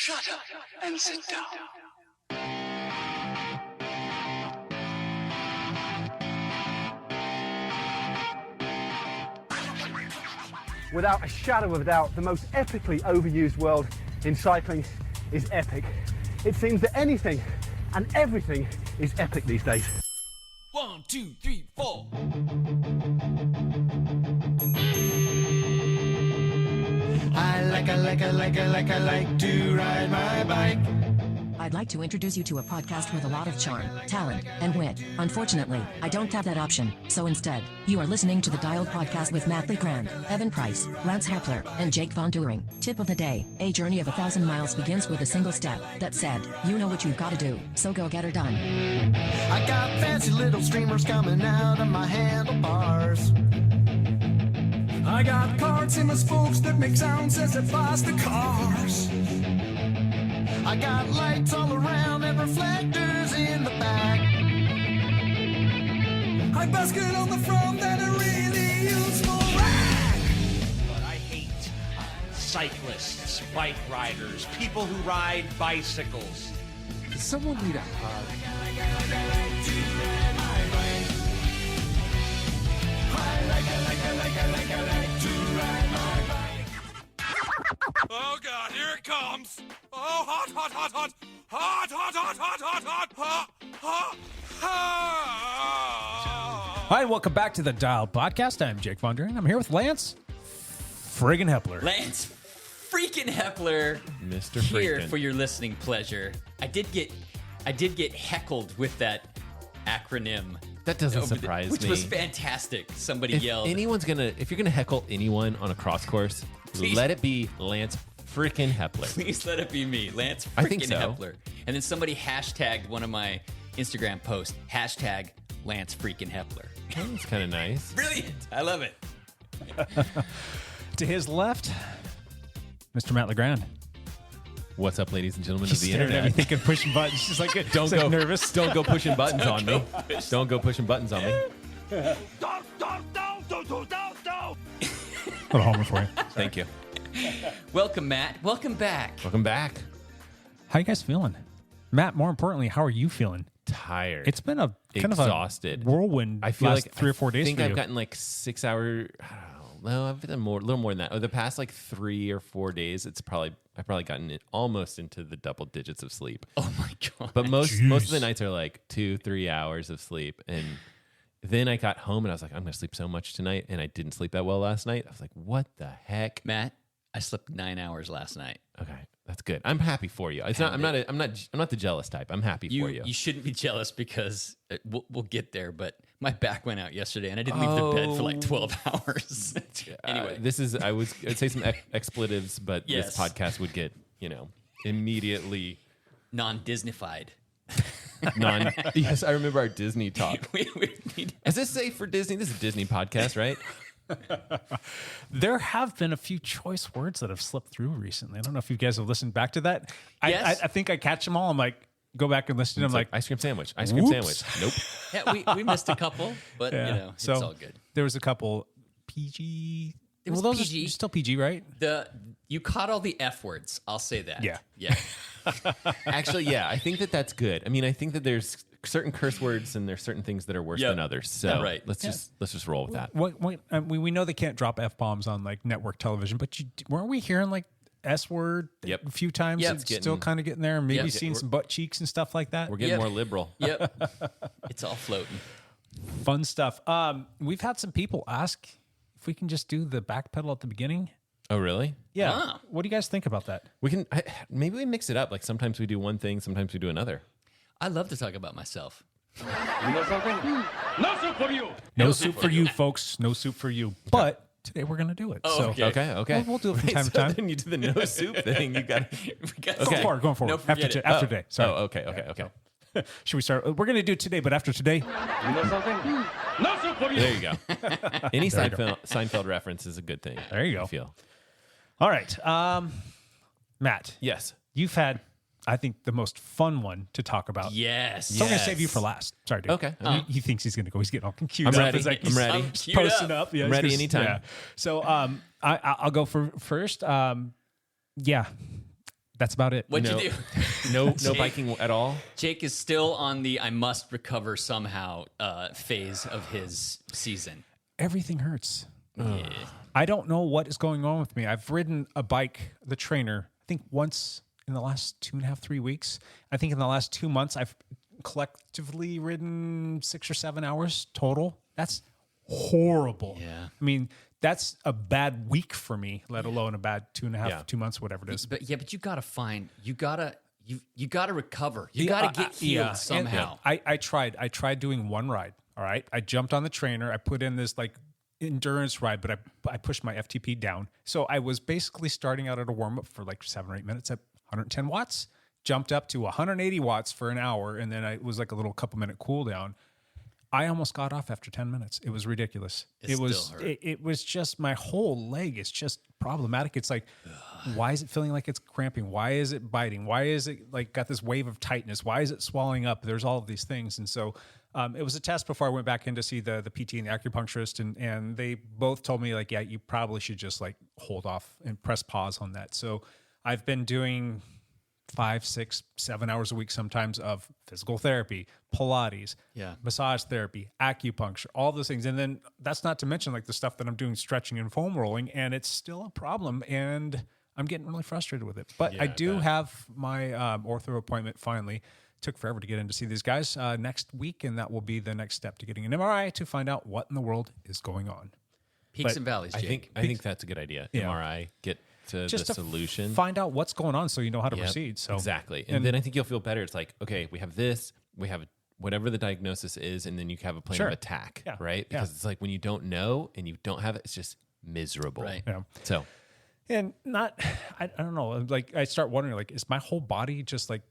Shut up and sit down. Without a shadow of a doubt, the most epically overused word in cycling is epic. It seems that anything and everything is epic these days. 1, 2, 3, 4. I like to ride my bike. I'd like to introduce you to a podcast with a lot of charm, talent, and wit. Unfortunately, I don't have that option, so instead, you are listening to the Dialed Podcast with Matt Legrand, Evan Price, Lance Hepler, and Jake Von During. Tip of the day, a journey of 1,000 miles begins with a single step. That said, you know what you've got to do, so go get her done. I got fancy little streamers coming out of my handlebars. I got carts in my spokes that make sounds as it flies the cars. I got lights all around and reflectors in the back. I basket on the front that are really useful rack. But I hate cyclists, bike riders, people who ride bicycles. Does someone need a hug? Oh God, here it comes! Oh, hot, hot, hot, hot, hot, hot, hot, hot, hot, hot, hot, hot. Hi, and welcome back to the Dialed Podcast. I'm Jake Von During. I'm here with Lance friggin' Hepler. Lance freaking Hepler, Mr. here Freakin'. for your listening pleasure. I did get heckled with that acronym. That doesn't surprise which me. was fantastic. Somebody If yelled. if you're gonna heckle anyone on a cross course, Please. let it be Lance freaking Hepler. Please let it be me, Lance freaking I think so. Hepler. And then somebody hashtagged one of my Instagram posts, hashtag Lance freaking Hepler. That's kind of nice. Brilliant. I love it. To his left, Mr. Matt Legrand. What's up, ladies and gentlemen He's of the staring at me internet? thinking pushing buttons. She's like, Don't he's like go nervous. Don't go pushing buttons on me. Don't go pushing buttons on me. Don't. Little homer for you. Thank you. Welcome, Matt. Welcome back. Welcome back. How you guys feeling? Matt, more importantly, how are you feeling? Tired. It's been a kind exhausted. of a whirlwind I feel last like 3 or 4 days I think for I've you. gotten like 6 hour. I don't know. No, I've done a little more than that. The past like 3 or 4 days, I've probably gotten it almost into the double digits of sleep. Oh my God. But most of Jeez. the nights are like 2-3 hours of sleep. And then I got home and I was like, I'm gonna sleep so much tonight, and I didn't sleep that well last night. I was like, what the heck? Matt, I slept 9 hours last night. Okay, that's good. I'm happy for you. It's not. I'm not the jealous type. I'm happy for you. You shouldn't be jealous because we'll get there, but my back went out yesterday and I didn't leave the bed for like 12 hours. Anyway. I'd say some expletives, but Yes. this podcast would get, immediately Non-Disneyfied. Yes, I remember our Disney talk. we need Is this safe for Disney? This is a Disney podcast, right? There have been a few choice words that have slipped through recently. I don't know if you guys have listened back to that. Yes. I think I catch them all. I'm like, go back and listen to them. It's I'm like, ice cream sandwich. Ice cream Whoops. sandwich. Nope. Yeah, we missed a couple, but it's so all good. There was a couple PG. It was those PG. are still PG, right? You caught all the F words. I'll say that. Yeah. Yeah. Actually, yeah, I think that's good. I mean, I think that there's certain curse words and there's certain things that are worse Yep. than others. So Right. let's just roll with that. We know they can't drop F-bombs on like network television, but weren't we hearing like S-word Yep. a few times? Yep. It's still kind of getting there. Maybe Yep. seeing some butt cheeks and stuff like that. We're getting Yep. more liberal. Yep. It's all floating. Fun stuff. We've had some people ask if we can just do the back pedal at the beginning. Oh, really? Yeah. Ah. What do you guys think about that? We can maybe we mix it up. Like sometimes we do one thing, sometimes we do another. I love to talk about myself. No soup for you, folks. No soup for you. But today we're going to do it. Oh, so okay. Okay. We'll do it from Wait, time to so time. Then you do the no soup thing. You got. Going forward. No, After forget it. today. Sorry. Oh, okay. Should we start? We're going to do it today, but after today, There you go. Any Seinfeld reference is a good thing. There you go. I feel. all right. Matt, Yes. you've had, I think, the most fun one to talk about. Yes. So I'm going to save you for last. Sorry, dude. Okay. He thinks he's going to go. He's getting all queued I'm up. ready. It's like I'm he's ready. Queued posting up. up. Yeah, I'm he's ready just- anytime. yeah. So I'll go for first. Yeah. That's about it. What'd No. you do? No Jake- biking at all. Jake is still on the I must recover somehow phase of his season. Everything hurts. Yeah. I don't know what is going on with me. I've ridden a bike, the trainer, I think once in the last 2.5, 3 weeks. I think in the last 2 months, I've collectively ridden 6 or 7 hours total. That's horrible. Yeah. I mean, that's a bad week for me, let alone a bad 2.5, 2 months, whatever it is. But you gotta find, you gotta recover. You gotta get healed And somehow. I tried doing one ride. All right. I jumped on the trainer. I put in this like endurance ride, but I pushed my FTP down. So I was basically starting out at a warm up for like 7 or 8 minutes at 110 watts, jumped up to 180 watts for an hour. And then it was like a little couple minute cool down. I almost got off after 10 minutes. It was ridiculous. It was just, my whole leg is just problematic. It's like, why is it feeling like it's cramping? Why is it biting? Why is it like got this wave of tightness? Why is it swelling up? There's all of these things. And so it was a test before I went back in to see the PT and the acupuncturist. And they both told me like, yeah, you probably should just like hold off and press pause on that. So I've been doing 5, 6, 7 hours a week sometimes of physical therapy, Pilates, massage therapy, acupuncture, all those things. And then that's not to mention like the stuff that I'm doing, stretching and foam rolling, and it's still a problem. And I'm getting really frustrated with it. But I do have my ortho appointment finally. Took forever to get in to see these guys next week, and that will be the next step to getting an MRI to find out what in the world is going on. Peaks and valleys, Jake. I think that's a good idea. Yeah. MRI, get to Just the to solution. find out what's going on so you know how to Yep, proceed. So exactly. And then I think you'll feel better. It's like, okay, we have this, we have whatever the diagnosis is, and then you have a plan of attack, right? Because it's like when you don't know and you don't have it, it's just miserable. Right. Yeah. So, and I don't know, like I start wondering, like, is my whole body just like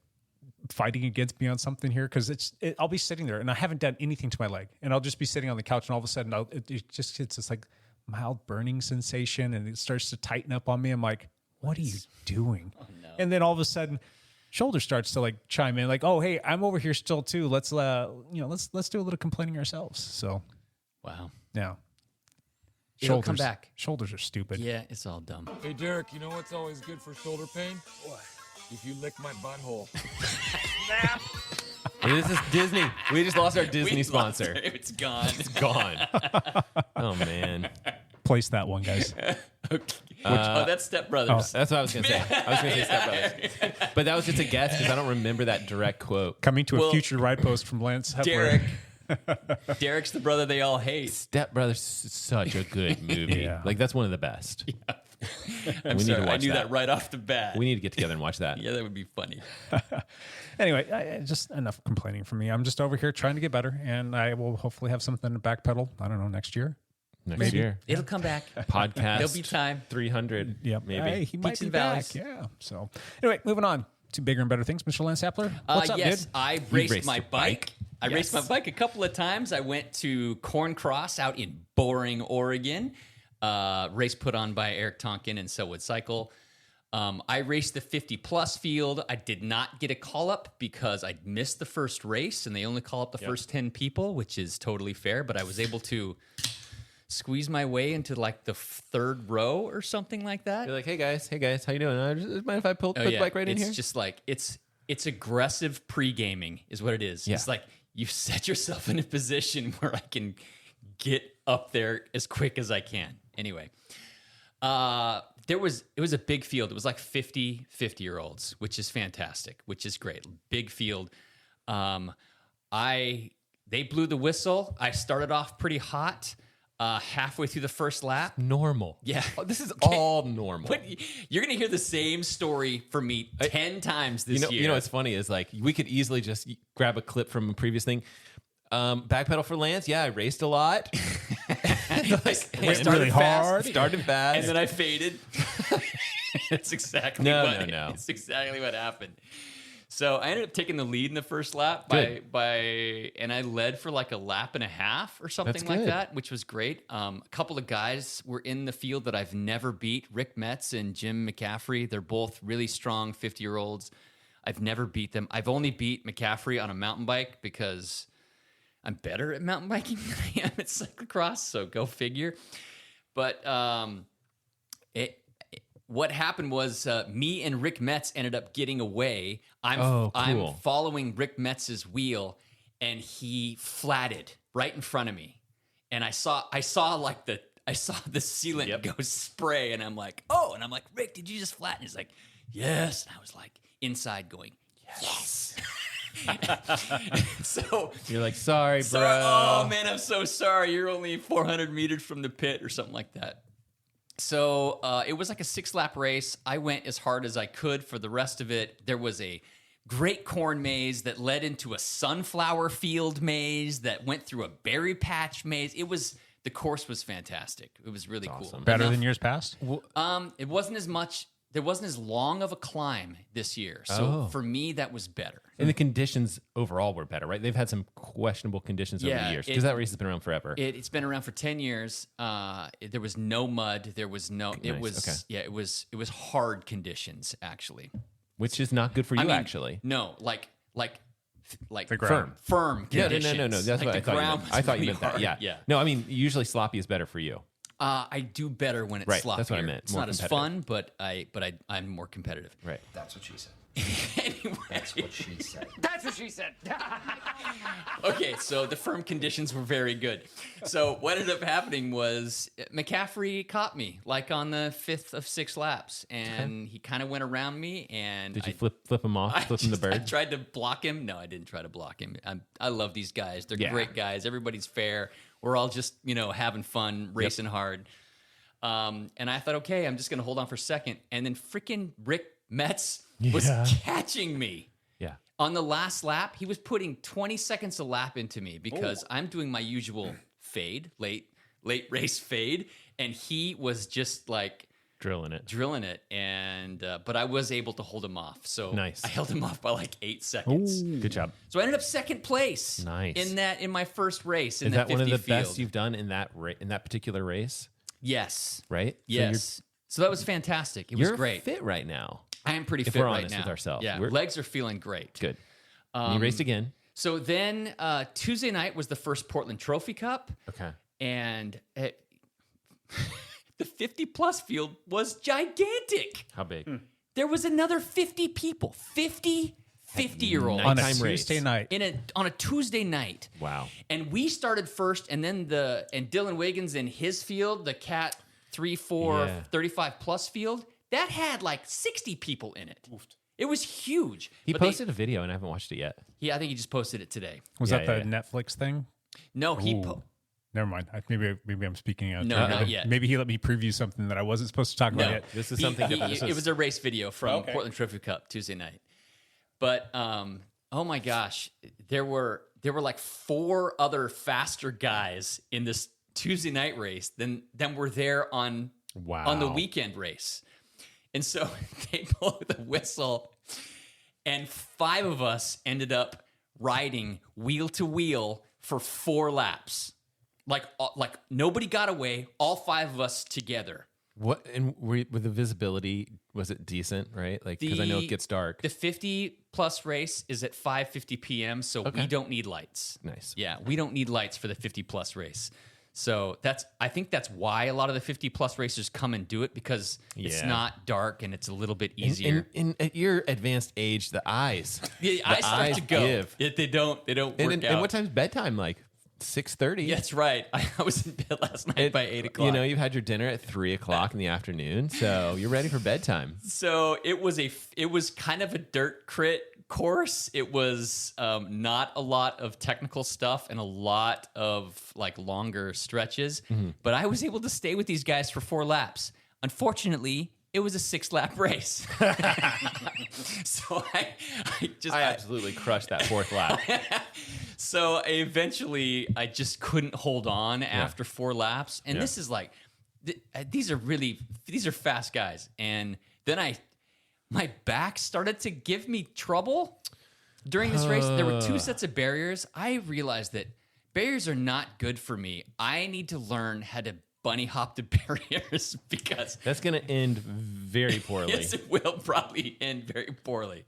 fighting against me on something here? Because I'll be sitting there and I haven't done anything to my leg, and I'll just be sitting on the couch, and all of a sudden it just hits this like mild burning sensation, and it starts to tighten up on me. I'm like, what are you doing? Oh, no. And then all of a sudden, shoulder starts to like chime in, like, oh hey, I'm over here still too. Let's do a little complaining ourselves. So, Wow. yeah, It'll come back. Shoulders are stupid. Yeah, it's all dumb. Hey, Derek, you know what's always good for shoulder pain? What? If you lick my butthole. this is Disney. We just lost our Disney We sponsor. lost it. It's gone. It's gone. Oh man. Place that one, guys. That's Step Brothers. That's what I was going to say. I was going to say Step Brothers. But that was just a guess because I don't remember that direct quote. Coming to a future ride post from Lance Hepler. Derek's the brother they all hate. Step Brothers is such a good movie. Yeah. Like, that's one of the best. I'm We need sorry, to I watch knew that. that right off the bat. We need to get together and watch that. Yeah, that would be funny. Anyway, just enough complaining from me. I'm just over here trying to get better, and I will hopefully have something to backpedal. I don't know, next year. Next year. It'll come back. Podcast. There'll be time. 300. Yep. Maybe. Hey, he might Peaks be and back. valleys. Yeah. So anyway, moving on to bigger and better things. Mr. Lance Hepler, what's up, yes, dude? I raced raced my your bike. bike? I raced my bike a couple of times. I went to Corn Cross out in Boring, Oregon. Race put on by Eric Tonkin and Selwood Cycle. I raced the 50-plus field. I did not get a call-up because I missed the first race, and they only call up the first 10 people, which is totally fair, but I was able to squeeze my way into like the third row or something like that. You're like, hey guys, how you doing? Just mind if I put the bike right in here? It's just like, it's aggressive pre-gaming is what it is. Yeah. It's like you set yourself in a position where I can get up there as quick as I can. Anyway, it was a big field. It was like 50-year-olds, which is fantastic, which is great. Big field. They blew the whistle. I started off pretty hot. Halfway through the first lap. Normal. Yeah. Oh, this is all normal. But you're going to hear the same story from me 10 times this year. You know what's funny is like we could easily just grab a clip from a previous thing. Backpedal for Lance. Yeah, I raced a lot. Went really hard. Started fast. And then I faded. It's exactly It's exactly what happened. So I ended up taking the lead in the first lap and I led for like a lap and a half or something That's like good. that, which was great. A couple of guys were in the field that I've never beat, Rick Metz and Jim McCaffrey. They're both really strong 50-year-olds. I've never beat them. I've only beat McCaffrey on a mountain bike because I'm better at mountain biking than I am at cyclocross, so go figure. But what happened was me and Rick Metz ended up getting away. Cool. I'm following Rick Metz's wheel, and he flatted right in front of me, and I saw the sealant go spray, and I'm like, oh, and I'm like, Rick, did you just flatten? He's like, yes, and I was like inside going, yes. So you're like, sorry, bro. Oh man, I'm so sorry. You're only 400 meters from the pit or something like that. So it was like a 6-lap race. I went as hard as I could for the rest of it. There was a great corn maze that led into a sunflower field maze that went through a berry patch maze. The course was fantastic. It was really cool. Better than years past? It wasn't as much. There wasn't as long of a climb this year. So for me, that was better. And the conditions overall were better, right? They've had some questionable conditions over the years because that race has been around forever. It's been around for 10 years. There was no mud. There was no. It was it was hard conditions actually, which is not good for you actually. No, like firm conditions. No. That's what I thought you meant. I thought you meant that. Yeah. No, I mean usually sloppy is better for you. I do better when it's sloppy. That's what I meant. It's not as fun, but I'm more competitive. Right. That's what she said. Anyway. That's what she said. That's what she said. Okay, so the firm conditions were very good. So what ended up happening was McCaffrey caught me like on the 5th of 6 laps, and he kind of went around me. And did you flip him off? Flip him the bird? I tried to block him. No, I didn't try to block him. I love these guys. They're great guys. Everybody's fair. We're all just having fun, racing hard. And I thought, okay, I'm just going to hold on for second. And then freaking Rick Metz was catching me. Yeah. On the last lap, he was putting 20 seconds a lap into me because I'm doing my usual fade, late race fade, and he was just like drilling it. And but I was able to hold him off. So nice. I held him off by like 8 seconds. Ooh. Good job. So I ended up second place. Nice. In my first race. Is that one of the field. best you've done in that particular race? Yes. Right. Yes. So that was fantastic. It was great. You're fit right now. I am pretty if fit we're right honest now. with ourselves. Yeah, legs are feeling great. Good. And you raced again. So then Tuesday night was the first Portland Trophy Cup. Okay. And the 50-plus field was gigantic. How big? There was another 50 people. 50 50-year-olds. On a Tuesday night. On a Tuesday night. Wow. And we started first, and then Dylan Wiggins in his field, the Cat 3-4 35-plus field, that had like 60 people in it. Oof. It was huge. He posted a video, and I haven't watched it yet. Yeah, I think he just posted it today. Was that the Netflix thing? No, never mind. Maybe I'm speaking out. No, there. not yet. Maybe he let me preview something that I wasn't supposed to talk about yet. This is something different. It was a race video from Portland Trophy Cup Tuesday night. But oh my gosh, there were like 4 other faster guys in this Tuesday night race than were there on the weekend race. And so they blew the whistle, and 5 of us ended up riding wheel to wheel for 4 laps. Like nobody got away, all 5 of us together. What, and with the visibility, was it decent, right? Like, because I know it gets dark. The 50-plus race is at 5:50 p.m., so we don't need lights. Nice. Yeah, we don't need lights for the 50-plus race. So I think that's why a lot of the 50-plus racers come and do it, because it's not dark and it's a little bit easier. And at your advanced age, the eyes. The eyes start to go. They don't work out. And what time's bedtime? Like 6:30. That's right. I was in bed last night by 8 o'clock. You know, you've had your dinner at 3 o'clock in the afternoon, so you're ready for bedtime. So it was kind of a dirt crit course. It was not a lot of technical stuff and a lot of like longer stretches, but I was able to stay with these guys for 4 laps. Unfortunately, it was a 6-lap race. So I absolutely crushed that 4th lap. So eventually I just couldn't hold on after 4 laps. And this is like, these are fast guys. And then my back started to give me trouble during this race. There were 2 sets of barriers. I realized that barriers are not good for me. I need to learn how to bunny hop the barriers, because that's going to end very poorly. Yes, it will probably end very poorly.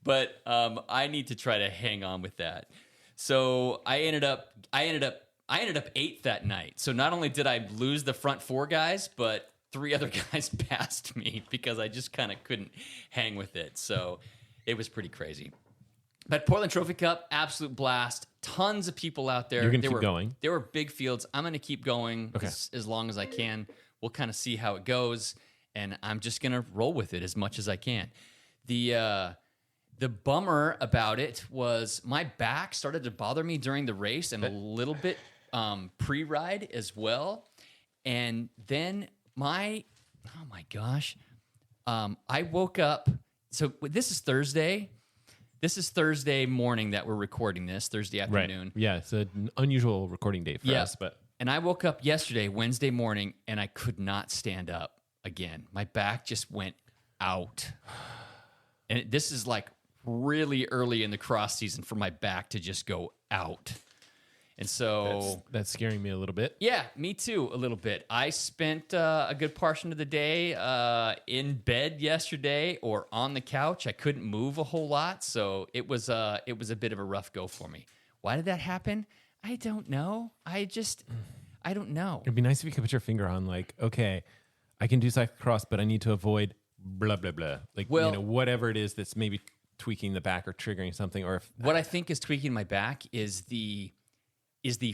But I need to try to hang on with that. So I ended up 8th that night. So not only did I lose the front 4 guys, but 3 other guys passed me because I just kind of couldn't hang with it. So it was pretty crazy. But Portland Trophy Cup, absolute blast. Tons of people out there. You're going to keep going? There were big fields. I'm going to keep going as long as I can. We'll kind of see how it goes, and I'm just going to roll with it as much as I can. The bummer about it was my back started to bother me during the race and a little bit pre-ride as well. And then I woke up. So this is Thursday. This is Thursday morning that we're recording this, Thursday afternoon. Right. Yeah, it's an unusual recording date for us. And I woke up yesterday, Wednesday morning, and I could not stand up again. My back just went out. And this is like really early in the cross season for my back to just go out. And so that's scaring me a little bit. Yeah, me too, a little bit. I spent a good portion of the day in bed yesterday or on the couch. I couldn't move a whole lot, so it was a bit of a rough go for me. Why did that happen? I don't know. I don't know. It'd be nice if you could put your finger on, like, okay, I can do cyclocross, but I need to avoid blah blah blah. Like, whatever it is that's maybe tweaking the back or triggering something. Or what I think is tweaking my back is the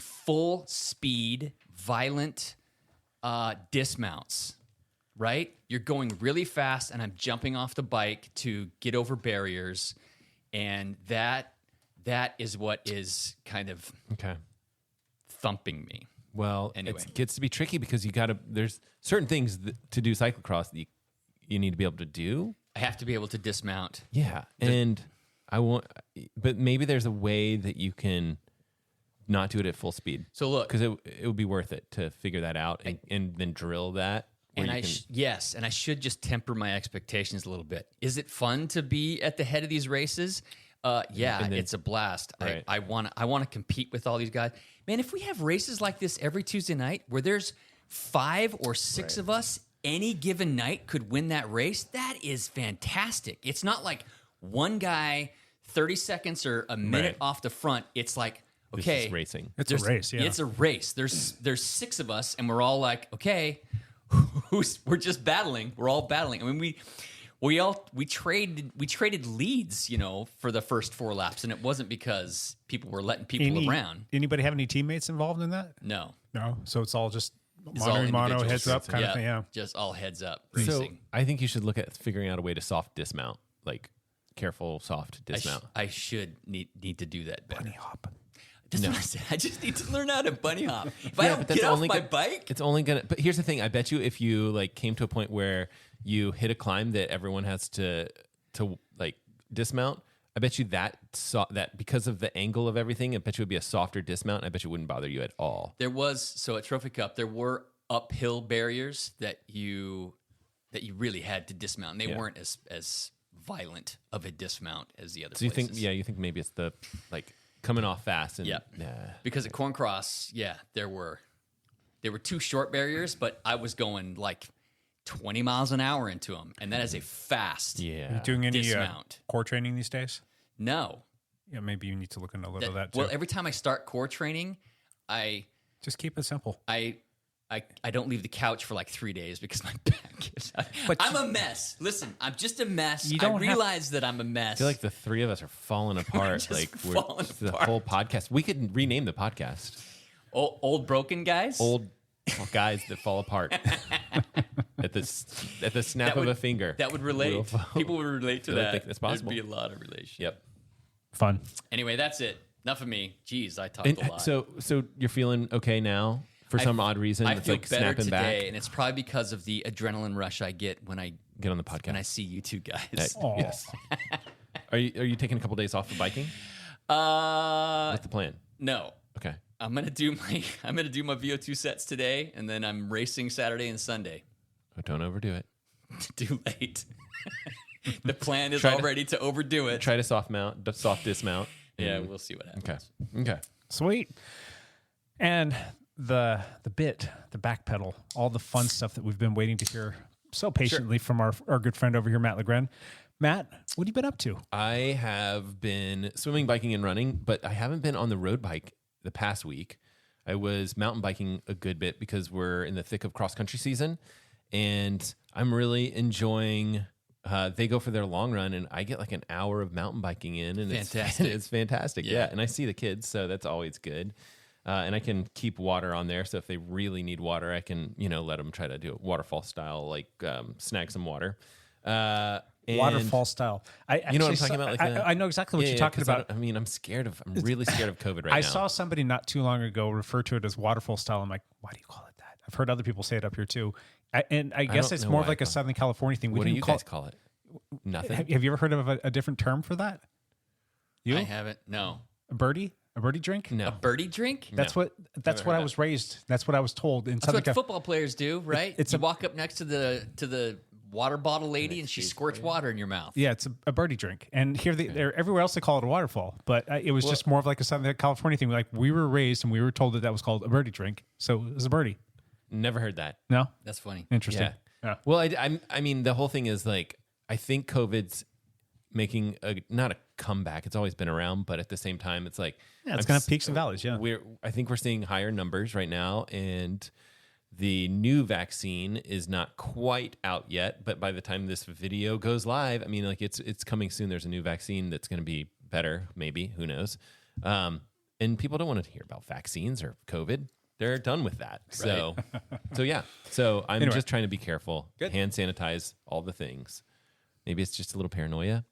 full speed, violent dismounts, right? You're going really fast, and I'm jumping off the bike to get over barriers, and that is what is kind of thumping me. Well, anyway, it gets to be tricky because there's certain things to do cyclocross that you need to be able to do. I have to be able to dismount. Yeah, and but maybe there's a way that you can not do it at full speed. So look, because it would be worth it to figure that out and then drill that. And I should just temper my expectations a little bit. Is it fun to be at the head of these races? It's a blast. Right. I want to compete with all these guys. Man, if we have races like this every Tuesday night where there's 5 or 6 of us any given night could win that race, that is fantastic. It's not like one guy 30 seconds or a minute off the front. It's like, okay, this is racing. It's a race, yeah. It's a race. There's 6 of us, and we're all like, okay, we're just battling. We're all battling. I mean, we traded leads, for the first 4 laps, and it wasn't because people were letting people around. Anybody have any teammates involved in that? No. So it's all just mono, heads up kind of thing. Yeah, just all heads up racing. So I think you should look at figuring out a way to soft dismount, like careful soft dismount. I should need to do that better. Bunny hop. That's what I said. I just need to learn how to bunny hop. If I don't get off my bike, it's only gonna. But here's the thing: I bet you, if you came to a point where you hit a climb that everyone has to dismount, I bet you that because of the angle of everything, I bet you it would be a softer dismount. I bet you it wouldn't bother you at all. There was at Trophy Cup there were uphill barriers that you really had to dismount, and they weren't as violent of a dismount as the other. So places. you think maybe it's the coming off fast and because at Corn Cross, there were 2 short barriers, but I was going 20 miles an hour into them, and that is a fast Are you doing any dismount. Core training these days? No. Yeah, maybe you need to look into a little of that too. Well, every time I start core training, I just keep it simple. I don't leave the couch for 3 days because my back gives out. I'm a mess. Listen, I'm just a mess. I realize that I'm a mess. I feel like the 3 of us are falling apart. We're the whole podcast. We could rename the podcast. Old broken guys? Old guys that fall apart at the snap of a finger. That would relate. People would relate to that. I think that's possible. There'd be a lot of relation. Yep. Fun. Anyway, that's it. Enough of me. Jeez, I talked a lot. So you're feeling okay now? For some odd reason, I it's feel better snapping today, back. And it's probably because of the adrenaline rush I get when I get on the podcast. When I see you two guys. Yes. Are you taking a couple days off of biking? What's the plan? No. Okay. I'm gonna do my VO2 sets today, and then I'm racing Saturday and Sunday. Oh, don't overdo it. Too late. The plan is already to overdo it. Try to soft dismount. Yeah, we'll see what happens. Okay. Sweet. And the back pedal, all the fun stuff that we've been waiting to hear so patiently from our good friend over here, Matt Legren. Matt, what have you been up to? I have been swimming, biking, and running, but I haven't been on the road bike the past week. I was mountain biking a good bit because we're in the thick of cross-country season, and I'm really enjoying. They go for their long run, and I get like an hour of mountain biking in, and Fantastic. It's fantastic. Yeah, and I see the kids, so that's always good. And I can keep water on there, so if they really need water, I can let them try to do it waterfall style, like snag some water. Waterfall style. You know what I'm talking about? Like I know exactly what you're talking about. I'm really scared of COVID right now. I saw somebody not too long ago refer to it as waterfall style. I'm like, why do you call it that? I've heard other people say it up here too. I guess don't it's know more why of like I a call it. Southern California thing. What do you guys call it? Nothing. Have you ever heard of a different term for that? You? I haven't. No. A birdie? A birdie drink? No. A birdie drink? That's what I was raised. That's what I was told in That's Southern what California. football players do, right? it's you a- walk up next to the water bottle lady, and she squirts water in your mouth. Yeah, it's a birdie drink. And here, everywhere else they call it a waterfall. But it was just more of like a Southern California thing. Like we were raised and we were told that was called a birdie drink. So it was a birdie. Never heard that. No? That's funny. Interesting. Yeah. Well, I mean, the whole thing is like, I think COVID's making not a comeback. It's always been around, but at the same time, it's like It's going to have peaks and valleys. Yeah. I think we're seeing higher numbers right now, and the new vaccine is not quite out yet. But by the time this video goes live, I mean, like it's coming soon. There's a new vaccine that's going to be better, maybe. Who knows? And people don't want to hear about vaccines or COVID. They're done with that. So yeah. So I'm just trying to be careful. Good. Hand sanitize, all the things. Maybe it's just a little paranoia.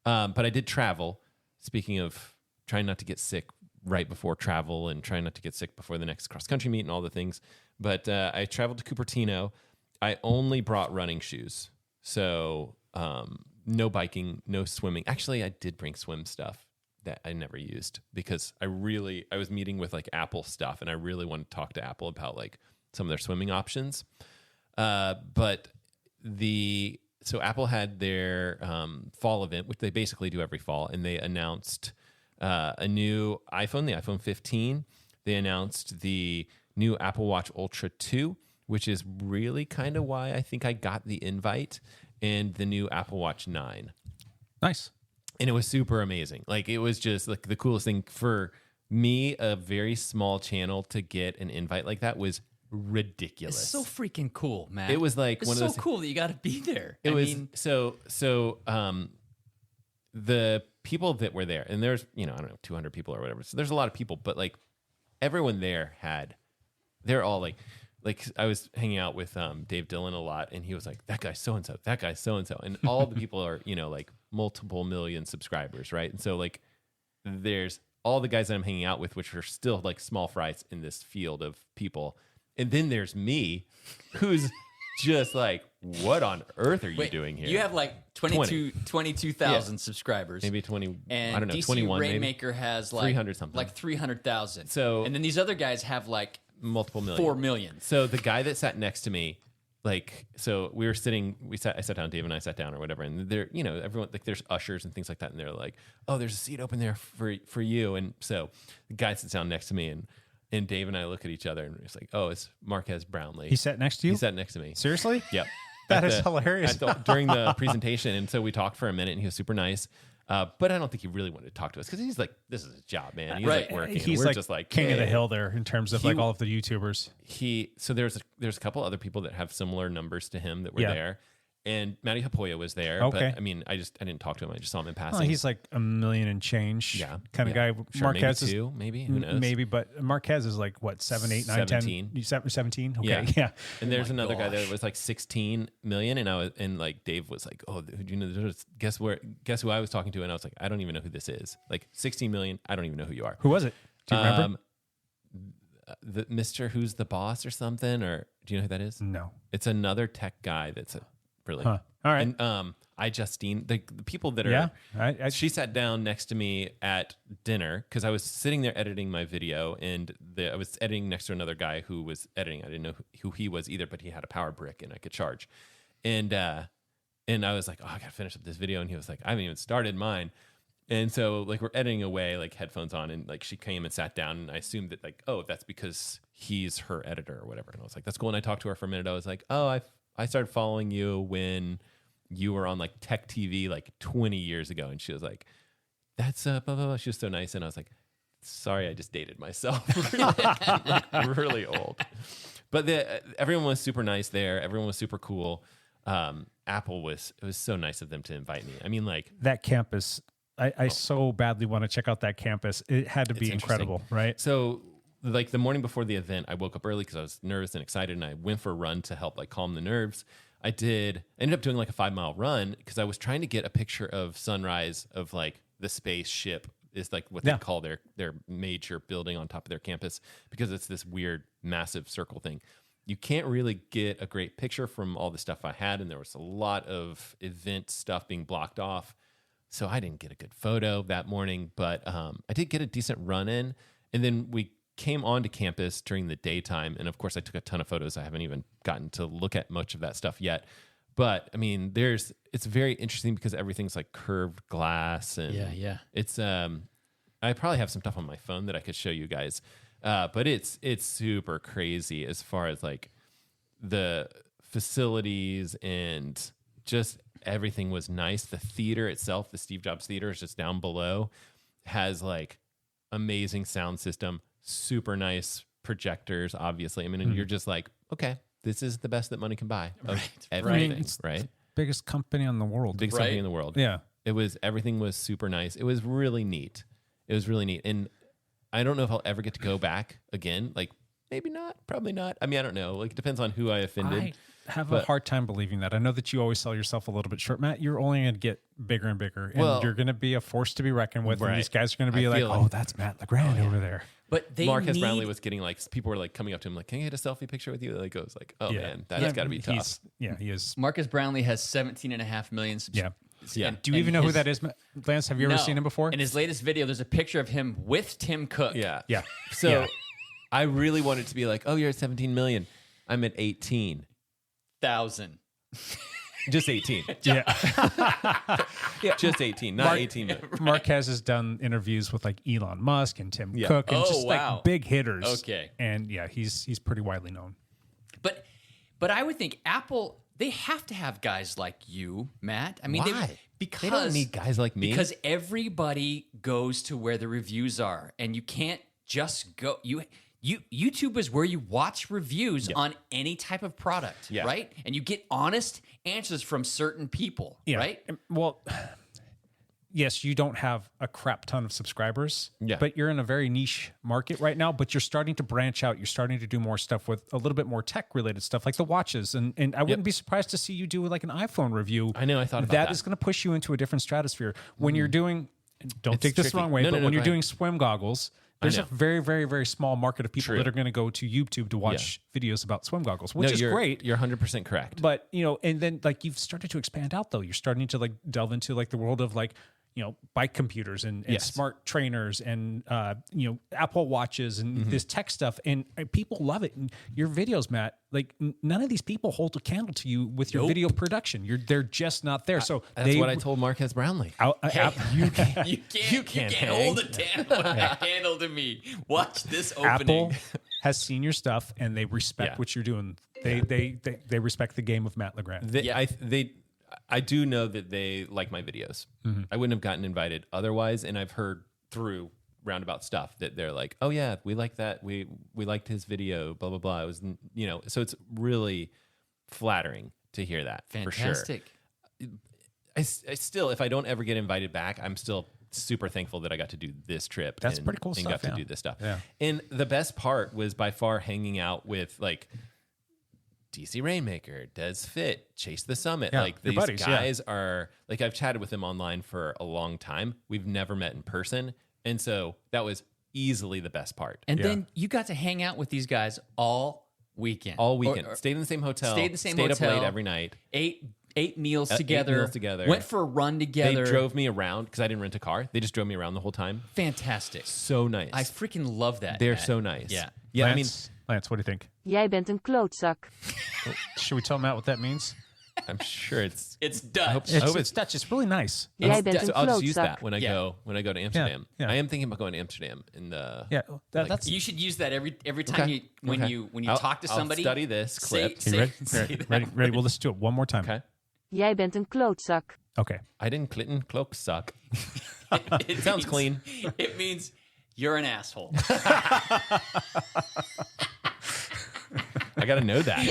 But I did travel. Speaking of trying not to get sick right before travel and trying not to get sick before the next cross-country meet and all the things. But I traveled to Cupertino. I only brought running shoes. So no biking, no swimming. Actually, I did bring swim stuff that I never used because I was meeting with like Apple stuff, and I really wanted to talk to Apple about like some of their swimming options. So Apple had their fall event, which they basically do every fall, and they announced a new iPhone, the iPhone 15. They announced the new Apple Watch Ultra 2, which is really kind of why I think I got the invite, and the new Apple Watch 9. Nice. And it was super amazing. Like, it was just like the coolest thing for me, a very small channel, to get an invite like that was ridiculous. It's so freaking cool, man. It was like one of those cool that you got to be there. The people that were there, and there's, I don't know, 200 people or whatever. So there's a lot of people, but like everyone there they're all like I was hanging out with Dave Dillon a lot, and he was like, that guy's so-and-so, that guy's so-and-so. And all the people are, like multiple million subscribers, right? And so like there's all the guys that I'm hanging out with, which are still like small fries in this field of people. And then there's me, who's just like, what on earth are you doing here? You have like 22,000 subscribers. Maybe 20, and I don't know, DC 21 maybe. Rainmaker has like 300 something. Like 300,000. So, and then these other guys have like multiple million. 4 million. So the guy that sat next to me, so we were sitting, I sat down, Dave and I sat down or whatever, and there, everyone, like there's ushers and things like that, and they're like, oh, there's a seat open there for you. And so the guy sits down next to me, and Dave and I look at each other, and it's like, oh, it's Marquez Brownlee. He sat next to you? He sat next to me. Seriously? Yep. That is hilarious. During the presentation, and so we talked for a minute, and he was super nice. But I don't think he really wanted to talk to us because he's like, this is his job, man. He's like working. He's we're like just like king of the hill there in terms of like all of the YouTubers. So there's a couple other people that have similar numbers to him that were there. And Matty Hapoya was there. Okay. But I mean, I didn't talk to him. I just saw him in passing. Well, he's like $1 million and change kind of guy. Sure, Marquez maybe is two, maybe. Who knows? Maybe, but Marquez is like what, 7, 8, 9, 17. 10? 17? Okay. Yeah. And there's another guy that was like 16 million, and like Dave was like, oh, guess who I was talking to? And I was like, I don't even know who this is. Like 16 million, I don't even know who you are. Who was it? Do you remember? The Mr. Who's the Boss or something, or do you know who that is? No. It's another tech guy that's really all right. And Justine, the people that are she sat down next to me at dinner because I was sitting there editing my video, and I was editing next to another guy who was editing. I didn't know who he was either, but he had a power brick and I could charge. And I was like, oh, I gotta finish up this video, and he was like, I haven't even started mine. And so like we're editing away, like headphones on, and like she came and sat down, and I assumed that like, oh, that's because he's her editor or whatever. And I was like, that's cool. And I talked to her for a minute. I was like, oh, I started following you when you were on like Tech TV like 20 years ago. And she was like, that's blah, blah, blah. She was so nice. And I was like, sorry, I just dated myself. Like, really old. But everyone was super nice there. Everyone was super cool. Apple it was so nice of them to invite me. I mean, like that campus, I so badly want to check out that campus. It had to be incredible, right? So like the morning before the event, I woke up early because I was nervous and excited, and I went for a run to help like calm the nerves. I ended up doing like a 5-mile run because I was trying to get a picture of sunrise of like the spaceship is like what they call their major building on top of their campus, because it's this weird massive circle thing. You can't really get a great picture from all the stuff I had, and there was a lot of event stuff being blocked off. So I didn't get a good photo that morning, but I did get a decent run in. And then we came onto campus during the daytime. And of course, I took a ton of photos. I haven't even gotten to look at much of that stuff yet. But I mean, it's very interesting because everything's like curved glass. And it's, I probably have some stuff on my phone that I could show you guys. But it's super crazy as far as like the facilities and just everything was nice. The theater itself, the Steve Jobs Theater, is just down below, has like amazing sound system, super nice projectors, obviously. I mean, and you're just like, okay, this is the best that money can buy of everything, right? Biggest company in the world. Biggest company in the world. Yeah. Everything was super nice. It was really neat. And I don't know if I'll ever get to go back again. Like, maybe not, probably not. I mean, I don't know. Like, it depends on who I offended. I have a hard time believing that. I know that you always sell yourself a little bit short, Matt. You're only going to get bigger and bigger, and you're going to be a force to be reckoned with. Right. And these guys are going to be like, oh, that's Matt LeGrand over there. But Marquez Brownlee was getting like, people were like coming up to him like, can I get a selfie picture with you? Like, I was like, oh man, that's got to be tough. He is. Marcus Brownlee has 17.5 million subscribers. Yeah. Do you even know who that is, Lance? Have you ever seen him before? In his latest video, there's a picture of him with Tim Cook. Yeah. Yeah. So I really wanted to be like, oh, you're at 17 million. I'm at 18,000. Just 18. Just 18, not 18 million. Marquez has done interviews with like Elon Musk and Tim Cook and like big hitters. Okay. And he's pretty widely known. But I would think Apple, they have to have guys like you, Matt. I mean, why? Because they don't need guys like me. Because everybody goes to where the reviews are, and you can't just go. YouTube is where you watch reviews on any type of product, right? And you get honest answers from certain people, right? Well, yes, you don't have a crap ton of subscribers, but you're in a very niche market right now, but you're starting to branch out. You're starting to do more stuff with a little bit more tech-related stuff, like the watches. And I wouldn't be surprised to see you do like an iPhone review. I know, I thought about that. That is going to push you into a different stratosphere. When you're doing, don't take this the wrong way, but when you're doing swim goggles, there's a very, very, very small market of people that are going to go to YouTube to watch videos about swim goggles, which is great. You're 100% correct. But, and then like you've started to expand out though. You're starting to like delve into like the world of like, bike computers and smart trainers and, Apple watches and this tech stuff. And people love it. And your videos, Matt, like none of these people hold a candle to you with your video production. They're just not there. So that's what I told Marquez Brownlee. You can't hold a candle to me. Watch this opening. Apple has seen your stuff and they respect what you're doing. They respect the game of Matt LeGrand. I do know that they like my videos. Mm-hmm. I wouldn't have gotten invited otherwise, and I've heard through roundabout stuff that they're like, "Oh yeah, we like that. We liked his video." Blah blah blah. It was so it's really flattering to hear that. Fantastic. For sure. I still, if I don't ever get invited back, I'm still super thankful that I got to do this trip. That's pretty cool and stuff. got to do this stuff. Yeah. And the best part was by far hanging out with like DC Rainmaker, Des Fit, Chase the Summit. Like these buddies, guys are like, I've chatted with them online for a long time. We've never met in person. And so that was easily the best part. And then you got to hang out with these guys all weekend. Stayed in the same hotel. Stayed up late every night. Ate meals together. Went for a run together. They drove me around because I didn't rent a car. They just drove me around the whole time. Fantastic. So nice. I freaking love that. They're Matt. so nice. Yeah. Lance, what do you think? Jij bent een klootzak. Should we tell Matt what that means? I'm sure it's Dutch. I hope it's Dutch. It's really nice. Jij bent een so I'll just use klootzak. that when I go to Amsterdam. Yeah. I am thinking about going to Amsterdam in the That's You should use that every time when you talk to somebody. I'll study this clip. Say ready. We'll just do it one more time. Okay. Jij bent een klootzak. Okay. I didn't klitten cloak suck. It sounds clean. It means you're an asshole. I gotta know that.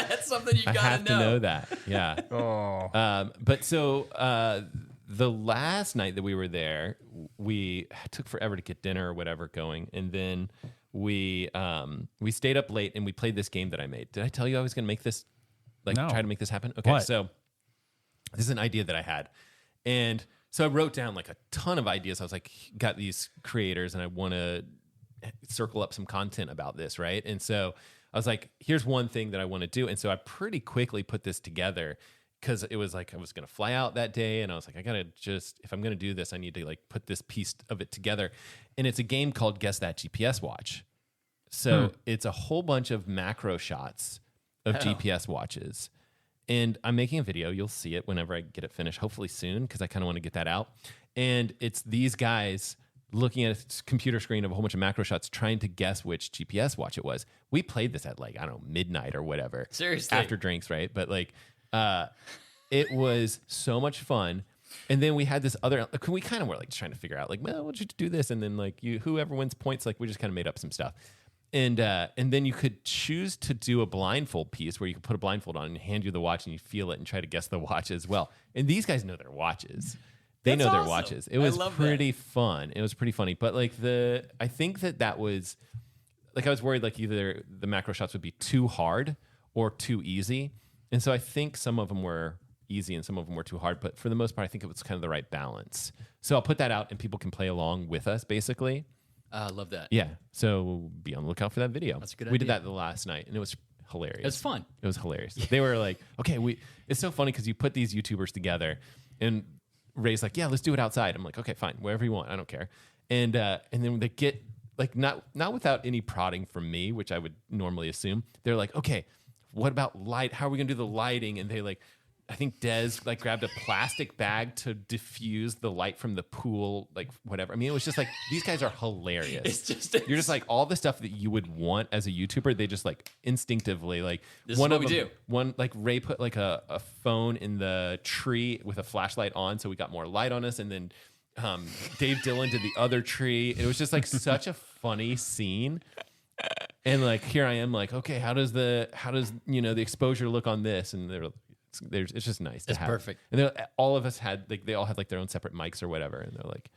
That's something you I gotta have to know that. Yeah. But so the last night that we were there, we took forever to get dinner or whatever going, and then we stayed up late and we played this game that I made. Did I tell you I was gonna make this? Try to make this happen? Okay, so this is an idea that I had, and so I wrote down like a ton of ideas. I was like, got these creators, and I want to circle up some content about this, right? And so I was like, here's one thing that I want to do. And so I pretty quickly put this together because it was like I was going to fly out that day, and I was like, I got to just, if I'm going to do this, I need to like put this piece of it together. And it's a game called Guess That GPS Watch. So it's a whole bunch of macro shots of GPS watches. And I'm making a video. You'll see it whenever I get it finished, hopefully soon, because I kind of want to get that out. And it's these guys looking at a computer screen of a whole bunch of macro shots trying to guess which GPS watch it was. We played this at like, I don't know, midnight or whatever. Seriously. After drinks, right? But like, it was so much fun. And then we had this other, we kind of were like trying to figure out like, well, we'll just do this. And then like whoever wins points, like we just kind of made up some stuff. And then you could choose to do a blindfold piece where you could put a blindfold on and hand you the watch and you feel it and try to guess the watch as well. And these guys know their watches. They know their watches. It was pretty fun. It was pretty funny. But like I think that was like, I was worried like either the macro shots would be too hard or too easy. And so I think some of them were easy and some of them were too hard. But for the most part, I think it was kind of the right balance. So I'll put that out and people can play along with us basically. I love that. Yeah. So be on the lookout for that video. That's a good We idea. did that the last night and it was hilarious. It was fun. It was hilarious. They were like, okay, it's so funny because you put these YouTubers together and Ray's like, yeah, let's do it outside. I'm like, okay, fine, wherever you want. I don't care. And then they get like, not without any prodding from me, which I would normally assume. They're like, okay, what about light? How are we going to do the lighting? And they like, I think Des like grabbed a plastic bag to diffuse the light from the pool, like whatever. I mean, it was just like, these guys are hilarious. You're just like all the stuff that you would want as a YouTuber. They just like instinctively like this one is what we do. One like Ray put like a phone in the tree with a flashlight on, so we got more light on us. And then Dave Dillon did the other tree. It was just like such a funny scene. And like here I am like, okay, how does the exposure look on this? And it's just nice to have. Perfect. And all of us had like, they all had like their own separate mics or whatever, and they're like,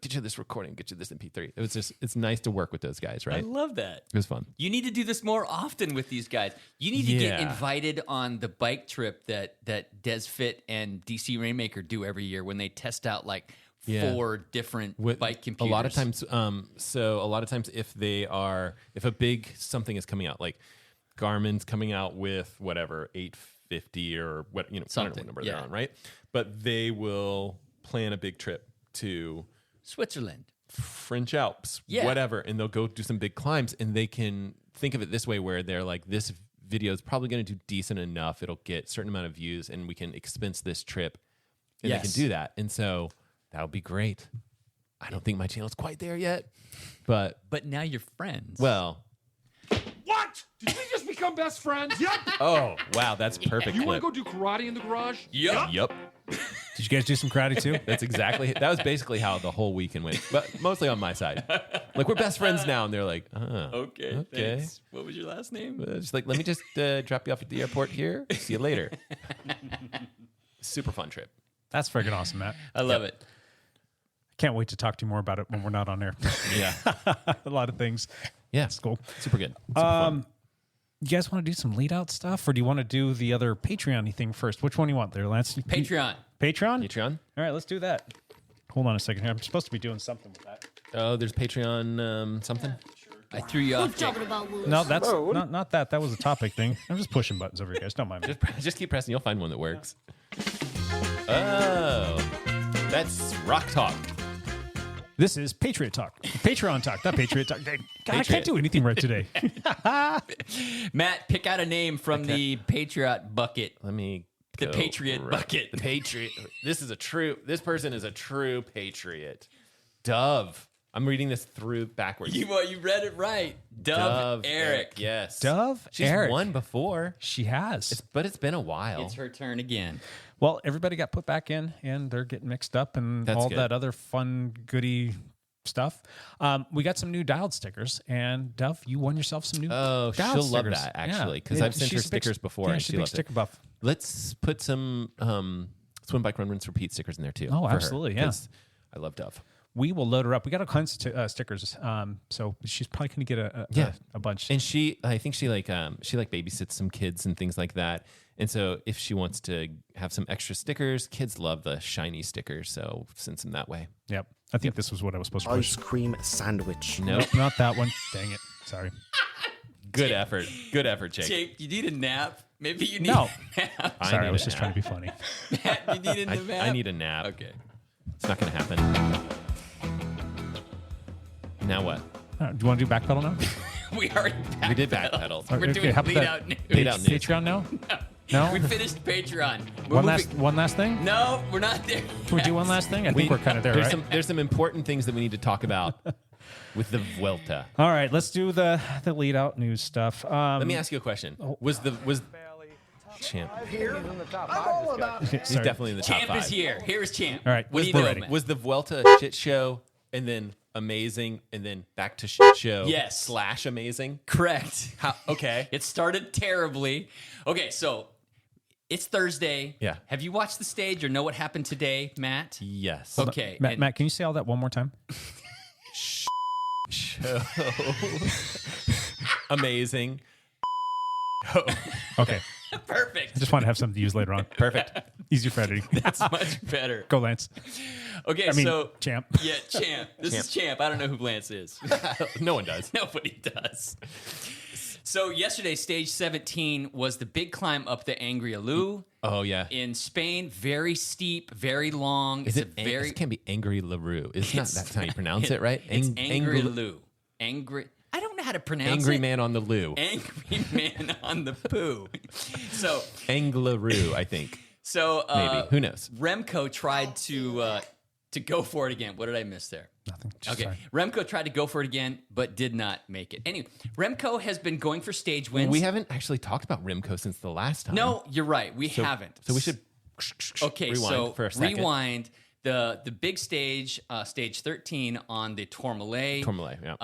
get you this recording, get you this MP3. It was just, it's nice to work with those guys, right? I love that. It was fun. You need to do this more often with these guys. You need to get invited on the bike trip that Des Fit and DC Rainmaker do every year when they test out like 4 different bike computers. A lot of times, if a big something is coming out, like Garmin's coming out with whatever 850 or what, I don't know what number they're on, right? But they will plan a big trip to Switzerland, French Alps, whatever, and they'll go do some big climbs, and they can think of it this way where they're like, this video is probably going to do decent enough, it'll get a certain amount of views, and we can expense this trip, and they can do that. And so that would be great. I don't think my channel's quite there yet, but now you're friends. Well, What? Did we just become best friends? Yep. oh wow, that's perfect. You want to go do karate in the garage? Yep. Did you guys do some karate too? That was basically how the whole weekend went, but mostly on my side. Like, we're best friends now, and they're like, okay. Thanks. What was your last name? Just like, let me just drop you off at the airport here. See you later. Super fun trip. That's freaking awesome, Matt. I love it. Can't wait to talk to you more about it when we're not on air. Yeah. A lot of things. Yeah. It's cool. Super good. Super fun. You guys want to do some lead out stuff, or do you want to do the other Patreon-y thing first? Which one do you want there, Lance? Patreon. Patreon? All right, let's do that. Hold on a second here. I'm supposed to be doing something with that. Oh, there's Patreon something? I threw you off. No, that's not that. That was a topic thing. I'm just pushing buttons over here, guys. Don't mind me. Just keep pressing. You'll find one that works. Oh, that's Rock Talk. This is Patriot Talk. Patreon Talk, not Patriot Talk. God, I can't do anything right today. Matt, pick out a name from the Patriot bucket. Let me The Patriot bucket. The Patriot. This person is a true patriot. Dove. I'm reading this through backwards. You read it right. Dove Eric. Yes. Dove She's Eric. won before. She has. But it's been a while. It's her turn again. Well, everybody got put back in, and they're getting mixed up, and That's all good. that other fun, goody stuff. We got some new dialed stickers, and Dove, you won yourself some new. Oh, dialed she'll stickers. love that actually, because Yeah. I've sent her She's a big- stickers before, Yeah, and she's she a big loves sticker it. buff. Let's put some Swim, Bike, Run, Rinse, Repeat stickers in there too. Oh, for her, absolutely, yeah. 'cause I love Dove. We will load her up. We got a cleanse stickers, so she's probably going to get a bunch. And I think she babysits some kids and things like that. And so if she wants to have some extra stickers, kids love the shiny stickers, so send some that way. Yep. I think this was what I was supposed to push. Ice cream sandwich. Nope. Not that one. Dang it. Sorry. Good effort. Good effort, Jake. Jake, you need a nap. Maybe you need No. a nap. Sorry, I need was a just nap. trying to be funny. Matt, you need a nap. I need a nap. Okay. It's not going to happen. Now what? Do you want to do backpedal now? We already We did backpedaled. backpedal. We're Okay, doing how about lead that? out news. Lead out news. Patreon now? No. No? We finished Patreon. We're One moving- last thing? No, we're not there. Can we do one last thing? I think we're kind of there, there's right? There's some important things that we need to talk about with the Vuelta. All right, let's do the lead out news stuff. Let me ask you a question. Was Champ? He's Sorry. definitely in the top Champ 5. is here. Here's Champ. All right, What do you we're know, ready. Matt? Was the Vuelta shit show and then amazing and then back to shit show? Yes. / amazing? Correct. How, okay. It started terribly. Okay, so it's Thursday. Yeah. Have you watched the stage or know what happened today, Matt? Yes. Okay. and- Matt, can you say all that one more time? Show. Amazing. Okay. Perfect. I just want to have something to use later on. Perfect. Easier for editing. That's much better. Go, Lance. Okay, I mean, so Champ. Yeah, Champ. This is Champ. I don't know who Lance is. No one does. Nobody does. So yesterday, stage 17 was the big climb up the Angry-Alou Oh yeah. in Spain. Very steep, very long. Is It's it a very It can't be Angry LaRue. It's not that's how you pronounce it, right? It's Angry Angry-Alou. Angry. I don't know how to pronounce Angry it. Man on the Loo. Angry Man on the Poo. So Anglaroo, I think. So Maybe. Who knows? Remco tried to go for it again. What did I miss there? Nothing. Okay. Sorry. Remco tried to go for it again, but did not make it. Anyway, Remco has been going for stage wins. We haven't actually talked about Remco since the last time. No, you're right. We haven't. So we should Okay, rewind so for a second. rewind. The big stage, stage 13 on the Tourmalet. Tourmalet, yeah.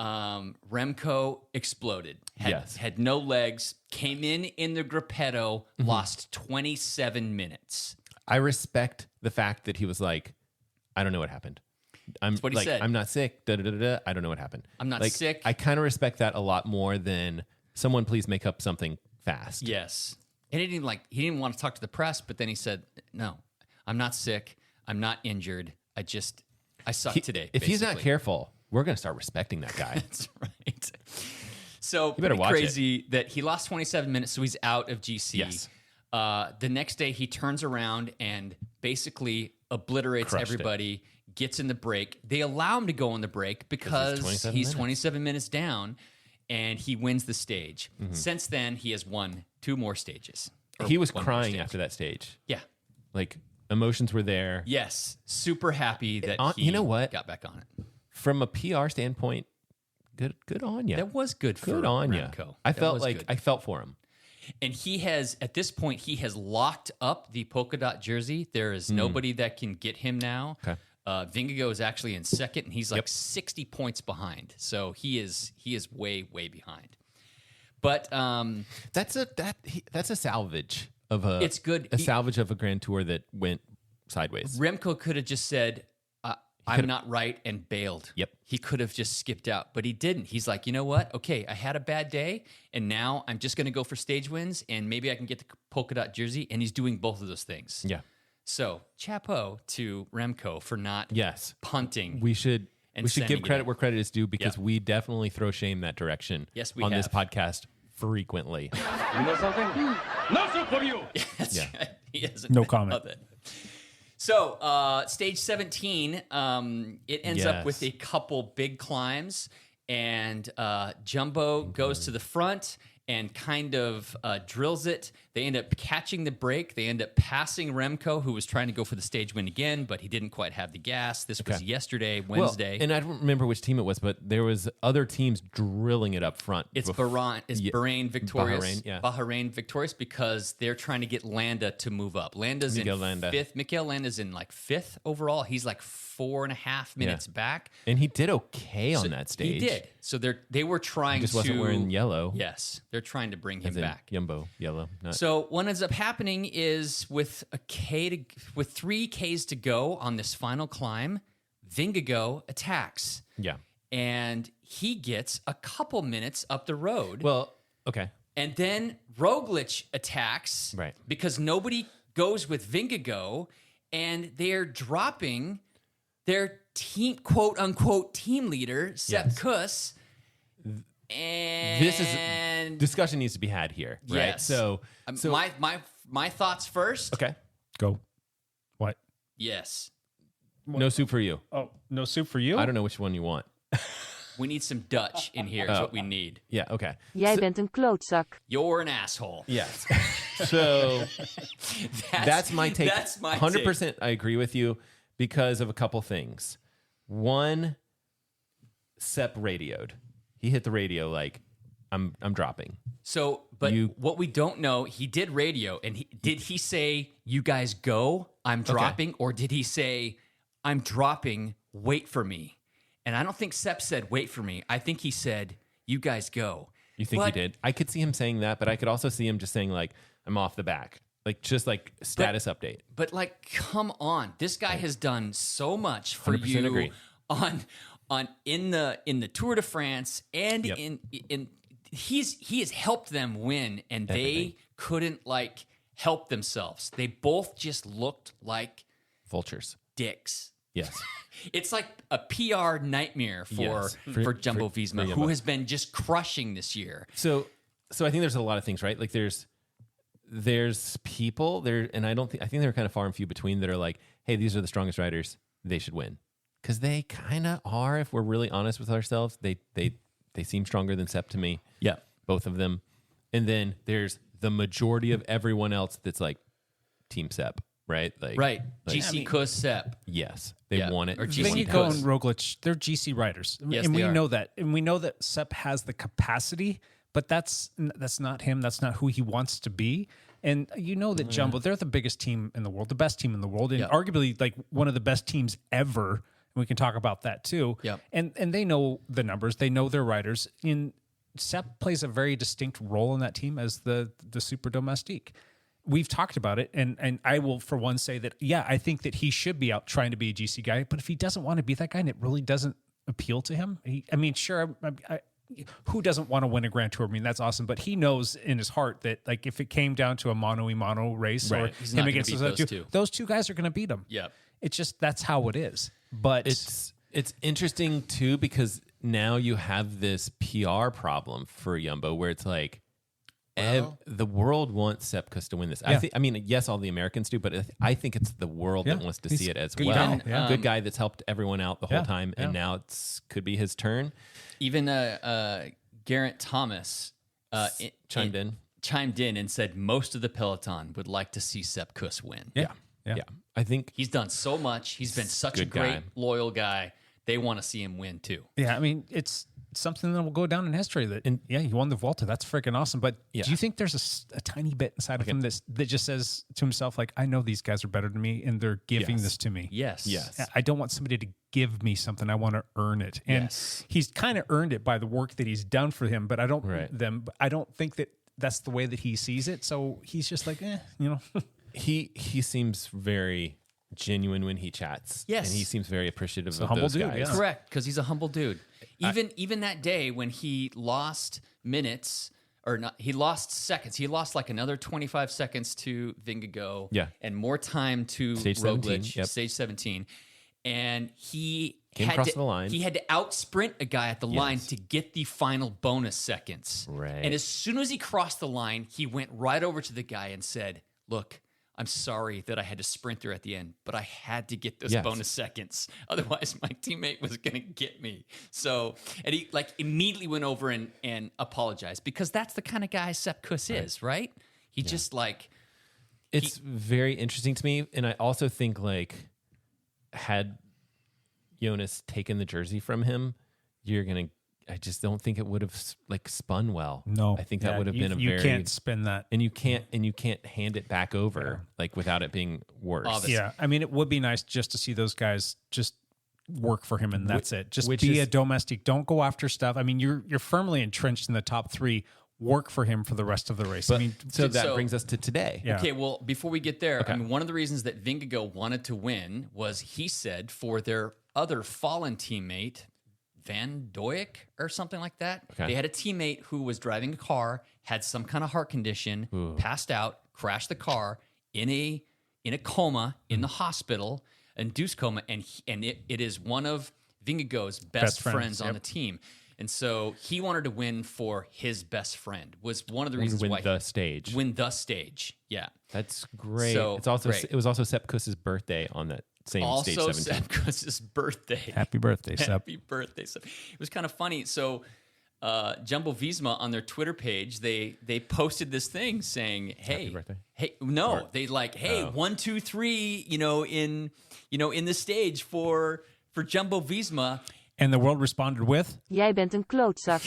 Remco exploded. Yes. Had no legs. Came in the Gruppetto. Mm-hmm. Lost 27 minutes. I respect the fact that he was like, I don't know what happened. I'm what he said. I'm not sick. Da, da, da, da, I don't know what happened. I'm not Like, sick. I kind of respect that a lot more than someone please make up something fast. Yes. And he didn't want to talk to the press, but then he said, "No, I'm not sick. I'm not injured. I suck today." If he's not basically. careful, we're gonna start respecting that guy. That's right. So You better pretty watch crazy that he lost 27 minutes, so he's out of GC. Yes. The next day he turns around and basically obliterates Crushed it. everybody, gets in the break. They allow him to go in the break because 27 he's minutes. 27 minutes down, and he wins the stage. Mm-hmm. Since then, he has won 2 more stages. Or He was one more crying stage. after that stage. Yeah. Like emotions were there. Yes. Super happy that he You know what? got back on it. From a PR standpoint, good on you. That was good for Good on you. Remco. I That felt was like good. I felt for him. And he has, at this point, he has locked up the polka dot jersey. There is nobody that can get him now. Okay. Vingegaard is actually in second, and he's like 60 points behind. So he is way behind. But That's a salvage of a. It's good. A salvage of a Grand Tour that went sideways. Remco could have just said, "I'm not right," and bailed. Yep. He could have just skipped out, but he didn't. He's like, you know what? Okay, I had a bad day, and now I'm just going to go for stage wins, and maybe I can get the polka dot jersey. And he's doing both of those things. Yeah. So, chapeau to Remco for not Yes. punting. We should And give sending credit it. where credit is due because Yeah. we definitely throw shame that direction. Yes, we on this have. podcast frequently. That's Yeah. right. He doesn't No know comment. it. So, stage 17, it ends up Yes. with a couple big climbs, and Jumbo goes to the front, and kind of drills it. They end up catching the break. They end up passing Remco, who was trying to go for the stage win again, but he didn't quite have the gas. This was yesterday, Wednesday. Well, and I don't remember which team it was, but there was other teams drilling it up front. It's Bahrain victorious. Bahrain, Bahrain victorious because they're trying to get Landa to move up. Landa's in fifth. Mikel Landa's in like fifth overall. He's like 4.5 minutes back. And he did okay on that stage. He did. So they were trying just wasn't wearing yellow. Yes. They're trying to bring him back. Yumbo yellow. So what ends up happening is with 3 Ks to go on this final climb, Vingegaard attacks. Yeah. And he gets a couple minutes up the road. Well, okay. And then Roglic attacks. Right. Because nobody goes with Vingegaard, and they're dropping their team, quote unquote, team leader, Sepp Kuss. And this is discussion needs to be had here, right? Yes. So my thoughts first. Okay. Go. What? Yes. No soup for you. Oh, no soup for you? I don't know which one you want. We need some Dutch in here is what we need. Yeah, okay. Jij bent een klootzak. You're an asshole. Yes. So that's my take. That's my 100% take. I agree with you because of a couple things. One, Sepp radioed. He hit the radio like, I'm dropping. So, but what we don't know, he did radio, and did he say, you guys go, I'm dropping, or did he say, I'm dropping, wait for me? And I don't think Sepp said, wait for me. I think he said, you guys go. You think he did? I could see him saying that, but I could also see him just saying like, I'm off the back. Like, just like status update. But like, come on. This guy has done so much for you agree. in the Tour de France and in he has helped them win, and they couldn't like help themselves. They both just looked like vultures. Dicks. Yes. It's like a PR nightmare for Jumbo Visma, who has been just crushing this year. So I think there's a lot of things, right? Like there's people there, and I think they're kind of far and few between that are like, hey, these are the strongest riders, they should win. Because they kind of are, if we're really honest with ourselves. They seem stronger than Sepp to me. Yeah. Both of them. And then there's the majority of everyone else that's like Team Sepp, right? Like, right. Like, GC Kuss Sepp. Yes. They won it. Or GC Vingegaard Kuss. and Roglic, they're GC riders. Yes, and they we are. know that. And we know that Sepp has the capacity, but that's not him. That's not who he wants to be. And you know that Jumbo, they're the biggest team in the world, the best team in the world, and arguably like one of the best teams ever. And we can talk about that too. Yep. And they know the numbers. They know their riders. And Sepp plays a very distinct role in that team as the super domestique. We've talked about it, and I will for one say that, I think that he should be out trying to be a GC guy, but if he doesn't want to be that guy and it really doesn't appeal to him, who doesn't want to win a Grand Tour? I mean, that's awesome, but he knows in his heart that like if it came down to a mano-a-mano race or him against those two guys are going to beat him. Yep. It's just, that's how it is. But it's interesting too, because now you have this PR problem for Jumbo where it's like, the world wants Sepp Kuss to win this. Yeah. I mean, yes, all the Americans do, but I think it's the world that wants to see it as well. Good guy that's helped everyone out the whole time, and now could be his turn. Even Geraint Thomas chimed in and said most of the peloton would like to see Sepp Kuss win. Yeah. I think he's done so much. He's been such a great, loyal guy. They want to see him win too. Yeah, I mean, it's something that will go down in history. He won the Vuelta. That's freaking awesome. But do you think there's a tiny bit inside of him that just says to himself, like, I know these guys are better than me, and they're giving this to me. Yes. I don't want somebody to give me something. I want to earn it. And he's kind of earned it by the work that he's done for him. But I don't think that that's the way that he sees it. So he's just like, He seems very genuine when he chats. Yes. And he seems very appreciative of humble those dude, guys. yeah. Correct, because he's a humble dude. Even that day when he lost minutes, or not, he lost seconds. He lost like another 25 seconds to Vingegaard. Yeah. And more time to Stage Roglic, 17, stage 17. And he Came across the line. He had to outsprint a guy at the line to get the final bonus seconds. Right. And as soon as he crossed the line, he went right over to the guy and said, "Look, I'm sorry that I had to sprint there at the end, but I had to get those Yes. bonus seconds. Otherwise, my teammate was going to get me. So, and he like immediately went over and apologized because that's the kind of guy Sepp Kuss is, right? He just like... It's very interesting to me. And I also think like had Jonas taken the jersey from him, I just don't think it would have like spun well. No, I think that would have been you can't spin that, and you can't hand it back over like without it being worse. Obviously. Yeah, I mean, it would be nice just to see those guys just work for him, and that's it. Just which be is- a domestic. Don't go after stuff. I mean, you're firmly entrenched in the top 3. Work for him for the rest of the race. But, I mean, so that brings us to today. Yeah. Okay, well, before we get there, Okay. I mean, one of the reasons that Vingegaard wanted to win was, he said, for their other fallen teammate, Van Duyck or something like that. Okay. They had a teammate who was driving a car, had some kind of heart condition, passed out, crashed the car in a coma in the hospital, induced coma, and it is one of Vingegaard's best friends on the team. And so he wanted to win for his best friend, was one of the reasons why. Win the stage. Yeah. That's great. So, it's also great. It was also Sepp Kuss's birthday on that same stage 17. Also, Sepp Kuss's birthday. happy birthday, Sepp. Happy birthday, Sepp. It was kind of funny. So, Jumbo Visma on their Twitter page, they posted this thing saying, "Hey, birthday? they like, hey, 1, 2, 3, in the stage for Jumbo Visma." And the world responded with, Jij bent een klootzak.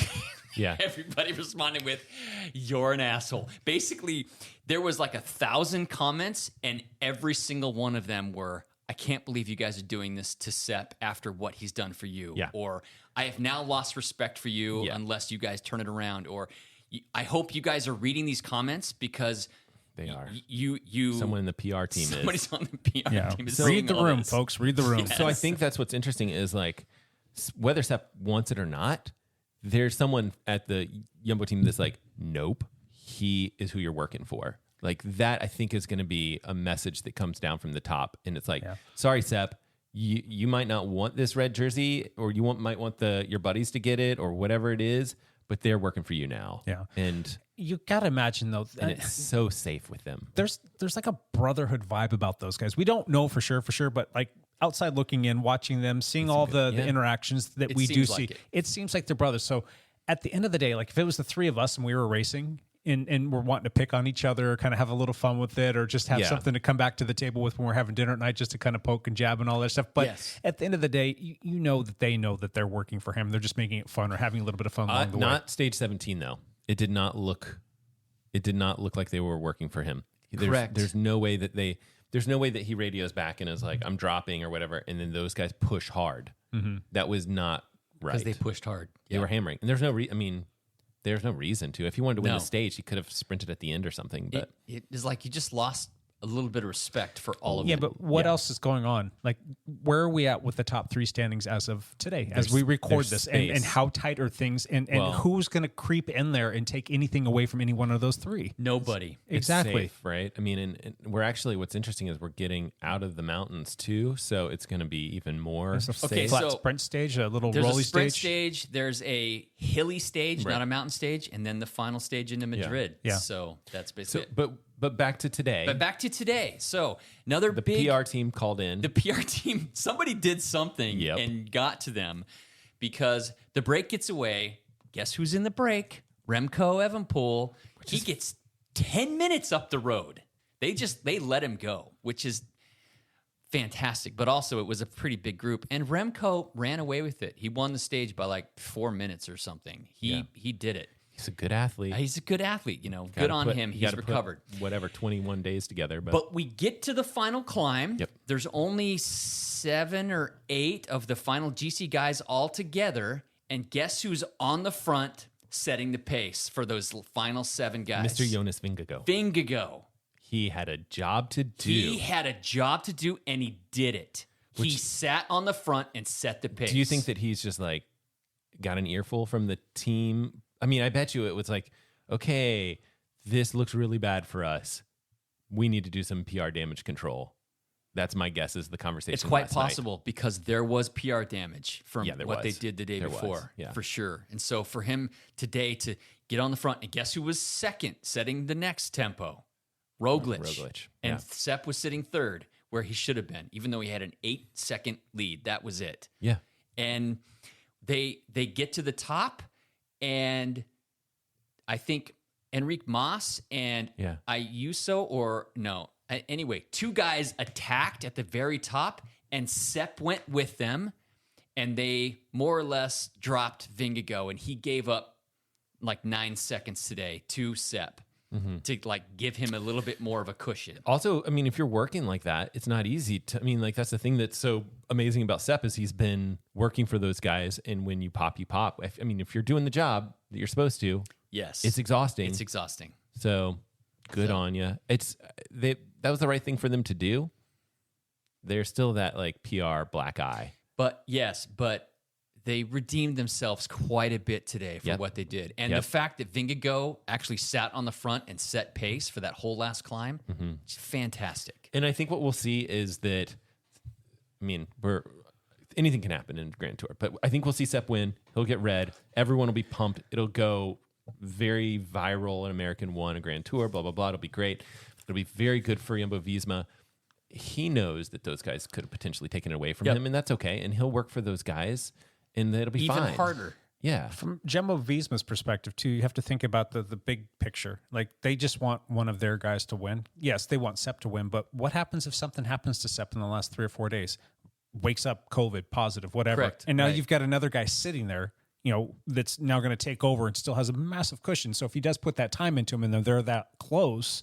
Yeah. Everybody responded with, "You're an asshole." Basically, there was like 1,000 comments, and every single one of them were, "I can't believe you guys are doing this to Sepp after what he's done for you." Yeah. Or, "I have now lost respect for you unless you guys turn it around." Or, "I hope you guys are reading these comments because They are. You Someone in the PR team somebody's on the PR team. Is read seeing the all room, this. folks. Read the room. So I think that's what's interesting is like whether Sepp wants it or not, there's someone at the Jumbo team that's like, nope, he is who you're working for. Like that, I think is going to be a message that comes down from the top, and it's like, sorry, Sepp, you might not want this red jersey, or might want your buddies to get it, or whatever it is, but they're working for you now. Yeah. And you got to imagine, though, and it's so safe with them. there's like a brotherhood vibe about those guys. We don't know for sure, but like outside looking in, watching them, seeing all the interactions that we do seems see, like it seems like they're brothers. So at the end of the day, like if it was the 3 of us and we were racing and we're wanting to pick on each other, kind of have a little fun with it, or just have something to come back to the table with when we're having dinner at night, just to kind of poke and jab and all that stuff. But at the end of the day, you know that they know that they're working for him. They're just making it fun or having a little bit of fun along the way. Not stage 17 though. It did not look like they were working for him. Correct. There's no way that he radios back and is like, I'm dropping or whatever, and then those guys push hard. That was not right. Because they pushed hard. They were hammering, and there's no reason to. If he wanted to win the stage, he could have sprinted at the end or something. But It is like you just lost a little bit of respect for all of it. Yeah, but what else is going on? Like, where are we at with the top 3 standings as of today, as we record there's this? space. And how tight are things? And Well- who's going to creep in there and take anything away from any one of those 3? Nobody. it's Exactly. safe, right? I mean, and we're actually, what's interesting is we're getting out of the mountains too, so it's going to be even more There's a safe. flat so sprint stage, a little There's rolly a sprint stage. stage. There's a hilly stage, Right. not a mountain stage, and then the final stage into Madrid. Yeah. So that's basically it. But back to today. But back to today. So another the big PR team called in. The PR team, somebody did something Yep. and got to them because the break gets away. Guess who's in the break? Remco Evenepoel. He gets 10 minutes up the road. They let him go, which is fantastic. But also, it was a pretty big group, and Remco ran away with it. He won the stage by like 4 minutes or something. He did it. He's a good athlete. He's a good athlete, Good Gotta on put- him. you He's gotta put recovered. whatever 21 days together, But we get to the final climb. Yep. There's only 7 or 8 of the final GC guys all together. And guess who's on the front setting the pace for those final 7 guys? Mr. Jonas Vingegaard. Vingegaard. He had a job to do. He had a job to do, and he did it. He sat on the front and set the pace. Do you think that he's just like got an earful from the team? I mean, I bet you it was like, okay, this looks really bad for us. We need to do some PR damage control. That's my guess is the conversation. It's quite last night. possible because there was PR damage from Yeah, there what they was. did the day There before, was, yeah. for sure. And so for him today to get on the front, and guess who was second, setting the next tempo? Roglic. And Yeah. Sepp was sitting third where he should have been, even though he had an 8-second lead. That was it. Yeah. And they get to the top, and I think Enrique Mas and Ayuso, or no, anyway, two guys attacked at the very top, and Sepp went with them, and they more or less dropped Vingegaard, and he gave up like 9 seconds today to Sepp to like give him a little bit more of a cushion. Also, I mean, if you're working like that, it's not easy to, I mean, like that's the thing that's so amazing about Sepp is he's been working for those guys. And when you pop, you pop. I mean, if you're doing the job that you're supposed to, Yes. it's exhausting. It's exhausting. So good on you. That was the right thing for them to do. There's still that like PR black eye. But they redeemed themselves quite a bit today for what they did. And the fact that Vingegaard actually sat on the front and set pace for that whole last climb, it's fantastic. And I think what we'll see is that, I mean, anything can happen in Grand Tour, but I think we'll see Sepp win. He'll get red. Everyone will be pumped. It'll go very viral. An American won a Grand Tour, blah, blah, blah. It'll be great. It'll be very good for Jumbo-Visma. He knows that those guys could have potentially taken it away from him, and that's okay. And he'll work for those guys, and it'll be even fine. harder. Yeah. From Jumbo-Visma's perspective, too, you have to think about the big picture. Like, they just want one of their guys to win. Yes, they want Sepp to win, but what happens if something happens to Sepp in the last 3 or 4 days? Wakes up, COVID, positive, whatever. Correct. And now you've got another guy sitting there, you know, that's now going to take over and still has a massive cushion. So if he does put that time into him and they're that close,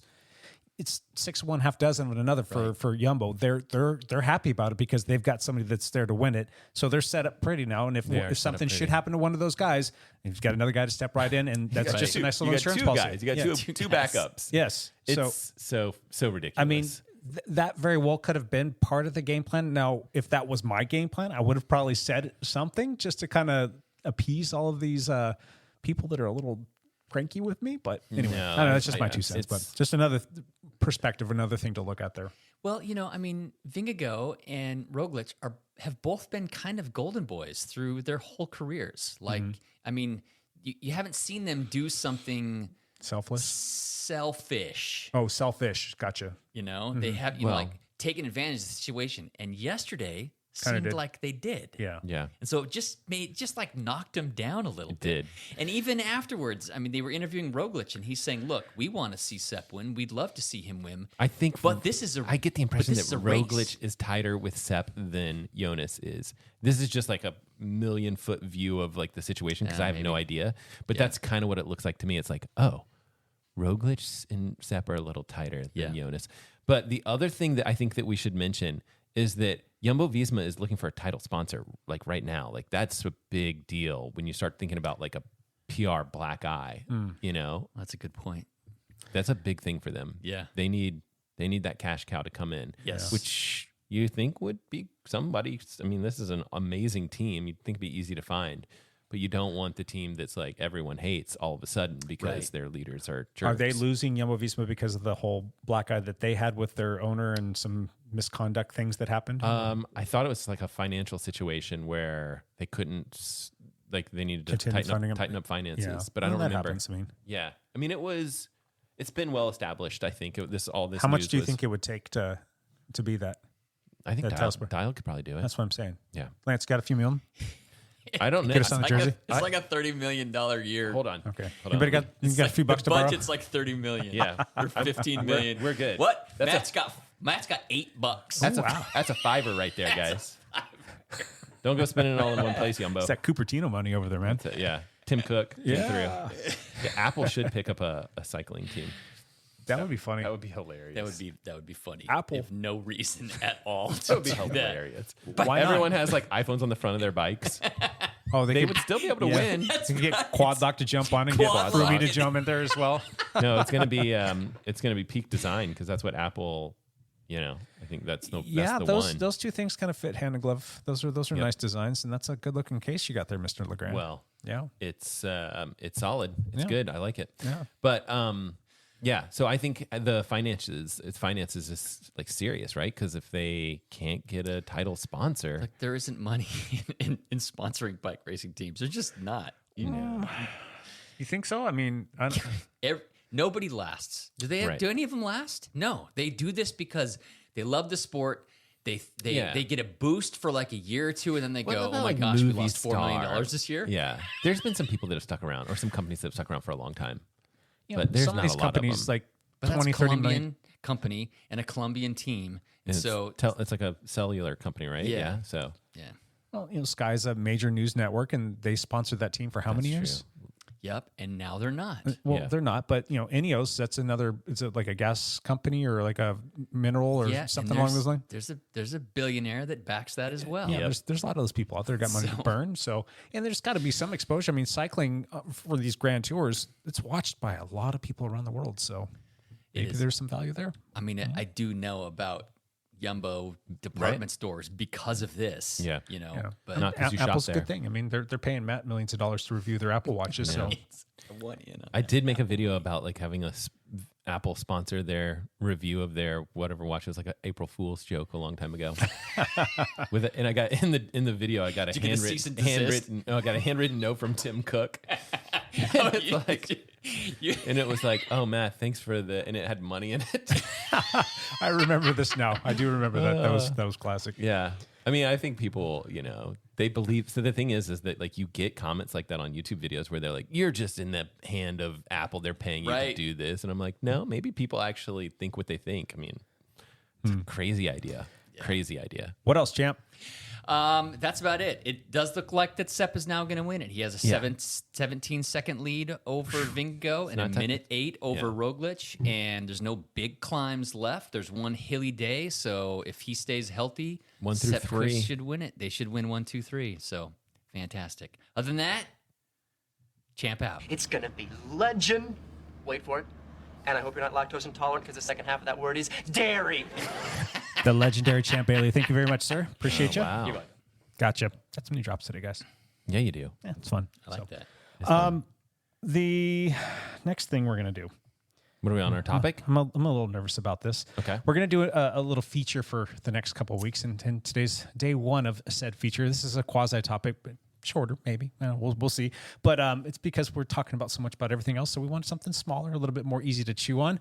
it's 6 of one, half dozen with another for Jumbo. They're happy about it because they've got somebody that's there to win it. So they're set up pretty now. And if something should happen to one of those guys, you've got another guy to step right in, and that's just a nice little insurance policy. You got two backups. Yes. It's so ridiculous. I mean, that very well could have been part of the game plan. Now, if that was my game plan, I would have probably said something just to kind of appease all of these people that are a little cranky with me. But anyway, I don't know. That's just my 2 cents. But just another perspective, another thing to look at there. Well, you know, I mean, Vingegaard and Roglic have both been kind of golden boys through their whole careers. Like, I mean, you haven't seen them do something selfish. Oh, selfish. Gotcha. You know, they have, you know, like taken advantage of the situation. And yesterday seemed like they did. Yeah. And so it just like knocked them down a little bit. did. And even afterwards, I mean, they were interviewing Roglic, and he's saying, "Look, we want to see Sepp win. We'd love to see him win." I think, but this is I get the impression that Roglic race. is tighter with Sepp than Jonas is. This is just like a 1,000,000-foot view of like the situation because I have no idea. But that's kind of what it looks like to me. It's like, oh, Roglic and Sepp are a little tighter than Jonas. But the other thing that I think that we should mention is that Jumbo-Visma is looking for a title sponsor like right now. Like that's a big deal when you start thinking about like a PR black eye, you know? That's a good point. That's a big thing for them. Yeah. They need that cash cow to come in. Yes. Which you think would be somebody. I mean, this is an amazing team. You'd think it'd be easy to find. But you don't want the team that's like everyone hates all of a sudden because their leaders are jerks. Are they losing Jumbo-Visma because of the whole black eye that they had with their owner and some misconduct things that happened? I thought it was like a financial situation where they couldn't, like they needed to tighten up finances. Yeah. But I don't remember. Happens, I mean, it's been well established. I think all this. How much do you think it would take to be that? I think Dial could probably do it. That's what I'm saying. Yeah. Lance, got a few million? I don't know. Get us on the jersey. It's like a $30 million year. Hold on. Okay. Hold on. You got a few bucks to borrow? The budget's like $30 million. Yeah. Or $15 million. We're good. What? Matt's got $8. That's that's a $5 right there, guys. Don't go spending it all in one place, Jumbo. It's that Cupertino money over there, man. Yeah. Tim Cook came through. Yeah, Apple should pick up a cycling team. That would be funny. That would be hilarious. That would be funny. Apple. If no reason at all. That would be hilarious. But why everyone not? has like iPhones on the front of their bikes. Oh, they would still be able to win. You can get Quad Lock to jump on and get Rumi to jump in there as well. No, it's gonna be peak design because that's what Apple. You know, I think that's the one. Those two things kind of fit hand in glove. Those are nice designs, and that's a good looking case you got there, Mr. Legrand. Well, yeah, it's solid. It's good. I like it. Yeah, but yeah. So I think the finances is like serious, right? Because if they can't get a title sponsor, like there isn't money in sponsoring bike racing teams. There's just not. You know, you think so? I mean, Nobody lasts. Do they? Right. Do any of them last? No. They do this because they love the sport. They get a boost for like a year or two, and then they go, "Oh my gosh, we lost $4 million this year." Yeah, there's been some people that have stuck around, or some companies that have stuck around for a long time. You know, But there's some not of these a lot of companies them. like But 20, that's 30 Colombian million. company and a Colombian team. And So it's like a cellular company, right? Yeah. So yeah, Well, you know, Sky's a major news network, and they sponsored that team for how many years? yep. And now they're not. Well, Yeah. they're not, but you know, Ineos, that's another. Is it like a gas company or like a mineral or Yeah, and something along those lines? There's a billionaire that backs that as well. Yeah, there's a lot of those people out there got money to burn. So, and there's got to be some exposure. I mean, cycling for these grand tours, it's watched by a lot of people around the world. So maybe is. there's some value there. I mean, I do know about Jumbo department stores because of this. Yeah. You know, Yeah. but Not 'cause you shop Apple's a there. good thing. I mean, they're paying Matt millions of dollars to review their Apple watches. So it's one in on I that. did make a video about like having Apple sponsor their review of their whatever watch. It was like an April Fool's joke a long time ago. And I got in the video, I got a Did you get a cease and desist? I got a handwritten note from Tim Cook. Oh, It's like, and it was like, "Oh, Matt, thanks for the," and it had money in it. I remember this now. I do remember that. That was classic. Yeah. I mean, I think people, you know, they believe. So the thing is that like you get comments like that on YouTube videos where they're like, "You're just in the hand of Apple. They're paying you to do this." And I'm like, no, maybe people actually think what they think. I mean, it's a crazy idea. Yeah. Crazy idea. What else, champ? That's about it. It does look like that Sepp is now going to win it. He has a 17-second lead over Vingegaard and a minute 8 over Roglic, and there's no big climbs left. There's one hilly day, so if he stays healthy, 1 through Sepp 3 Kuss should win it. They should win 1, 2, 3. So fantastic. Other than that, champ out. It's gonna be legend. Wait for it. And I hope you're not lactose intolerant because the second half of that word is dairy. The legendary Champ Bailey. Thank you very much, sir. Appreciate you. Wow. You're welcome. Gotcha. Got some new drops today, guys. Yeah, you do. Yeah, it's fun. I like that. The next thing we're going to do. What are we on our topic? I'm a little nervous about this. Okay. We're going to do a little feature for the next couple of weeks. And today's day one of said feature. This is a quasi topic, but shorter, maybe. We'll see. But it's because we're talking about so much about everything else. So we want something smaller, a little bit more easy to chew on.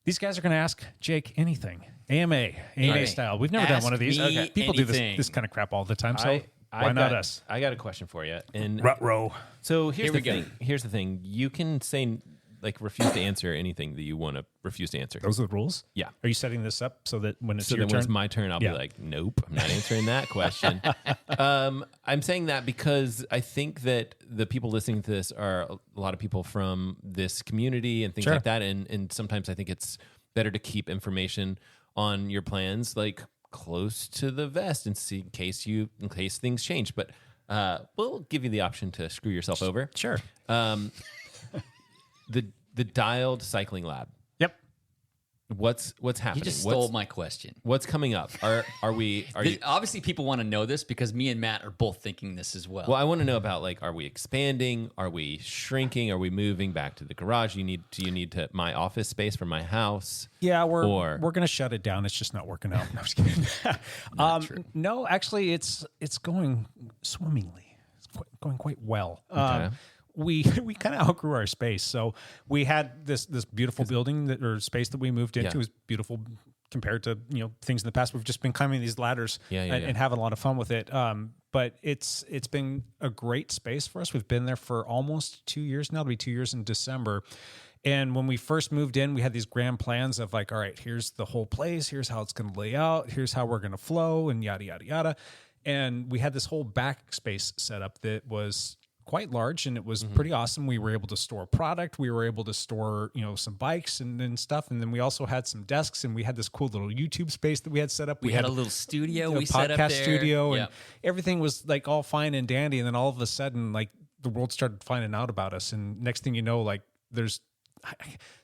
These guys are going to ask Jake anything. AMA style. We've never done one of these. me People do anything. this kind of crap all the time. So why not us? I got a question for you. And Ruh-roh. so here's Here we the thing. Here's the thing. You can say like refuse to answer anything that you want to refuse to answer. Those are the rules? Yeah. Are you setting this up so that when it's So your then turn? when it's my turn, I'll Yeah. be like, nope, I'm not answering that question. I'm saying that because I think that the people listening to this are a lot of people from this community and things Sure. like that. And sometimes I think it's better to keep information on your plans like close to the vest and see in case things change. But we'll give you the option to screw yourself over. Sure. The Dialed Cycling Lab. Yep. What's You happening? just stole my question. What's coming up? Are you? Obviously, people want to know this because me and Matt are both thinking this as well. Well, I want to know about like, are we expanding? Are we shrinking? Are we moving back to the garage? Do you need to my office space for my house? Yeah, we're Or- going to shut it down. It's just not working out. No, I'm just kidding. No, actually, it's going swimmingly. It's going quite well. Okay. We kind of outgrew our space, so we had this beautiful building or space that we moved into. Yeah. It was beautiful compared to things in the past. We've just been climbing these ladders and having a lot of fun with it. But it's been a great space for us. We've been there for almost 2 years now. It'll be 2 years in December. And when we first moved in, we had these grand plans of like, all right, here's the whole place. Here's how it's going to lay out. Here's how we're going to flow and yada, yada, yada. And we had this whole backspace set up that was quite large and it was pretty awesome. We were able to store product. We were able to store, some bikes and stuff. And then we also had some desks and we had this cool little YouTube space that we had set up. we had a little studio a we set up podcast there. studio and Yep. everything was like all fine and dandy. And then all of a sudden, like the world started finding out about us. And next thing you know, like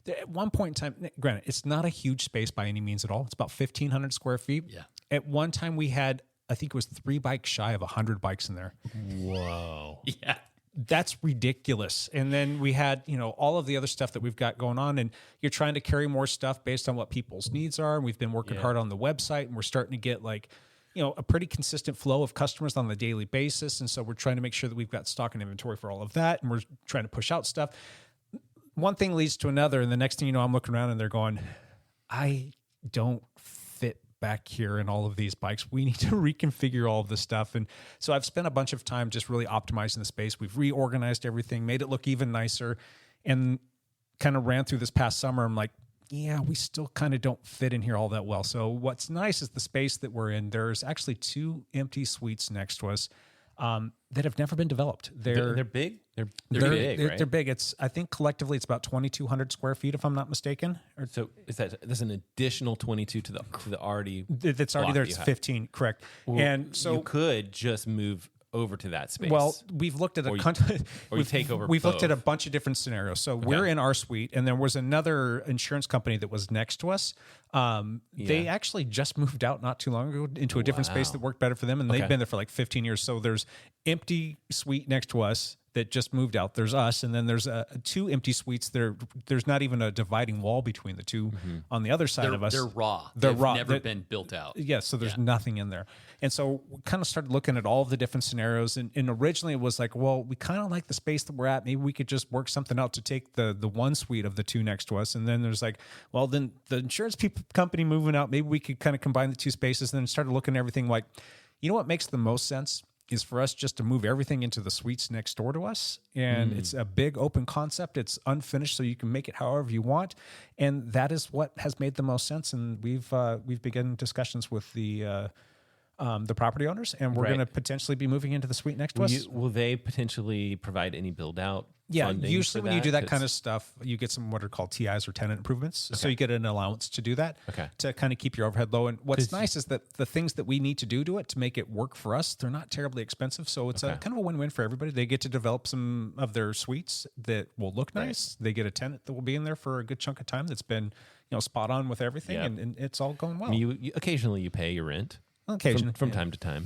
at one point in time, granted, it's not a huge space by any means at all. It's about 1,500 square feet. Yeah. At one time we had, I think it was 3 bikes shy of 100 bikes in there. Whoa. Yeah. That's ridiculous. And then we had, all of the other stuff that we've got going on, and you're trying to carry more stuff based on what people's needs are. And we've been working hard on the website, and we're starting to get like, a pretty consistent flow of customers on a daily basis. And so we're trying to make sure that we've got stock and inventory for all of that. And we're trying to push out stuff. one thing leads to another, and the next thing you know, I'm looking around and they're going, I don't fit back here in all of these bikes. We need to reconfigure all of this stuff. And so I've spent a bunch of time just really optimizing the space. We've reorganized everything, made it look even nicer, and kind of ran through this past summer. I'm like, yeah, we still kind of don't fit in here all that well. So what's nice is the space that we're in. There's actually 2 empty suites next to us that have never been developed. They're big. They're big, right? They're big. It's, I think collectively it's about 2,200 square feet, if I'm not mistaken. So there's an additional 22 to the already that's already there. It's 15, correct? Well, and so you could just move over to that space. Well, we've looked at we've looked at a bunch of different scenarios. So we're in our suite, and there was another insurance company that was next to us. They actually just moved out not too long ago into a different space that worked better for them, and they've been there for like 15 years. So there's empty suite next to us that just moved out. There's us, and then there's 2 empty suites. There's not even a dividing wall between the 2 on the other side of us. They're raw. They're They've raw. never been built out. Yeah, so there's nothing in there. And so we kind of started looking at all of the different scenarios. And originally it was like, well, we kind of like the space that we're at. Maybe we could just work something out to take the one suite of the 2 next to us. And then there's like, well, then the insurance company moving out, maybe we could kind of combine the 2 spaces. And then started looking at everything like, you know what makes the most sense is for us just to move everything into the suites next door to us. And it's a big open concept. It's unfinished, so you can make it however you want. And that is what has made the most sense. And we've begun discussions with the property owners, and we're going to potentially be moving into the suite next to us. Will they potentially provide any build out? Yeah, usually when you do that kind of stuff, you get some what are called TIs or tenant improvements. So you get an allowance to do that to kind of keep your overhead low. And what's nice is that the things that we need to do to it to make it work for us, they're not terribly expensive. So it's a kind of a win-win for everybody. They get to develop some of their suites that will look nice. They get a tenant that will be in there for a good chunk of time that's been spot on with everything, and it's all going well. You occasionally you pay your rent. Occasionally, from time to time.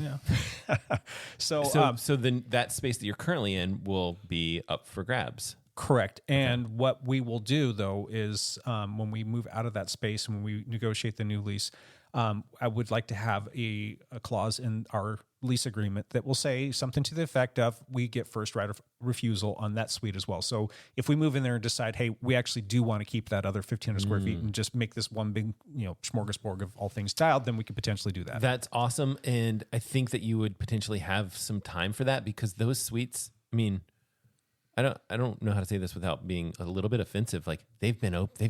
Yeah. So then that space that you're currently in will be up for grabs. Correct. And what we will do though is when we move out of that space, when we negotiate the new lease, I would like to have a clause in our lease agreement that will say something to the effect of we get first right of refusal on that suite as well. So if we move in there and decide, hey, we actually do want to keep that other 1,500 square feet and just make this one big, smorgasbord of all things tiled, then we could potentially do that. That's awesome. And I think that you would potentially have some time for that because those suites, I mean, I don't know how to say this without being a little bit offensive. Like they've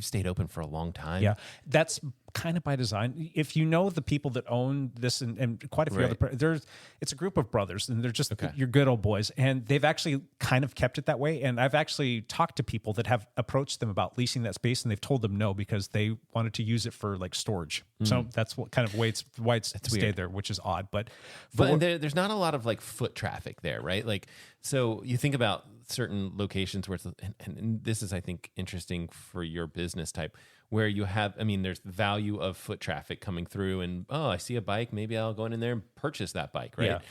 stayed open for a long time. Yeah, that's kind of by design. If you know the people that own this and quite a few other, it's a group of brothers and they're just your good old boys, and they've actually kind of kept it that way. And I've actually talked to people that have approached them about leasing that space, and they've told them no because they wanted to use it for like storage. So that's what kind of why it's stayed there, which is odd. But there's not a lot of like foot traffic there, right? Like so you think about certain locations where it's, and this is I think interesting for your business type where you have, I mean, there's value of foot traffic coming through and, oh, I see a bike, maybe I'll go in there and purchase that bike, right?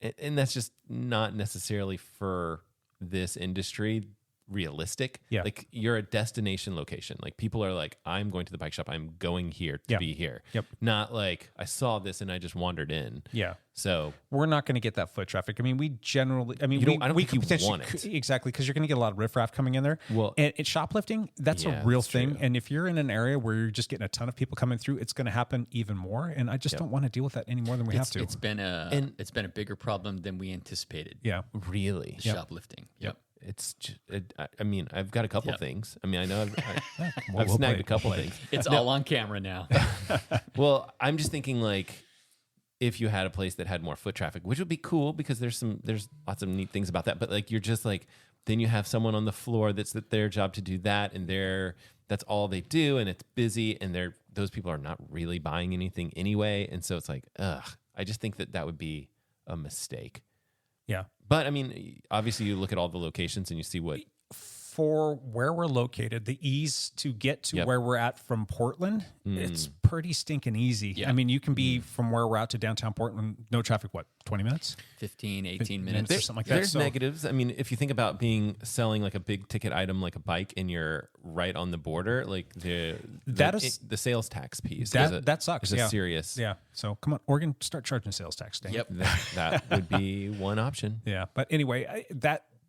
Yeah. And that's just not necessarily for this industry realistic. Yeah. Like you're a destination location. Like people are like, I'm going to the bike shop. I'm going here to be here. Yep. Not like I saw this and I just wandered in. Yeah. So we're not going to get that foot traffic. I mean, we generally, I don't think you want it. Exactly. Because you're going to get a lot of riffraff coming in there. Well, and shoplifting, that's a real thing. True. And if you're in an area where you're just getting a ton of people coming through, it's going to happen even more. And I just don't want to deal with that any more than we have to. It's been a bigger problem than we anticipated. Yeah. Really? Shoplifting. Yep. It's just, I mean, I've got a couple things. I mean, I know I've snagged a couple things. It's all on camera now. Well, I'm just thinking like if you had a place that had more foot traffic, which would be cool because there's lots of neat things about that. But like, you're just like, then you have someone on the floor that's their job to do that. And that's all they do. And it's busy. And those people are not really buying anything anyway. And so it's like, I just think that would be a mistake. Yeah. But I mean, obviously you look at all the locations and you see what. For where we're located, the ease to get to where we're at from Portland, it's pretty stinking easy. Yeah. I mean, you can be from where we're at to downtown Portland, no traffic, 20 minutes? 15, 18 minutes or something like that. There's negatives. I mean, if you think about selling like a big ticket item like a bike and you're right on the border, like the sales tax piece. That sucks. It's a serious. Yeah. So come on, Oregon, start charging sales tax. Yep. That would be one option. Yeah. But anyway,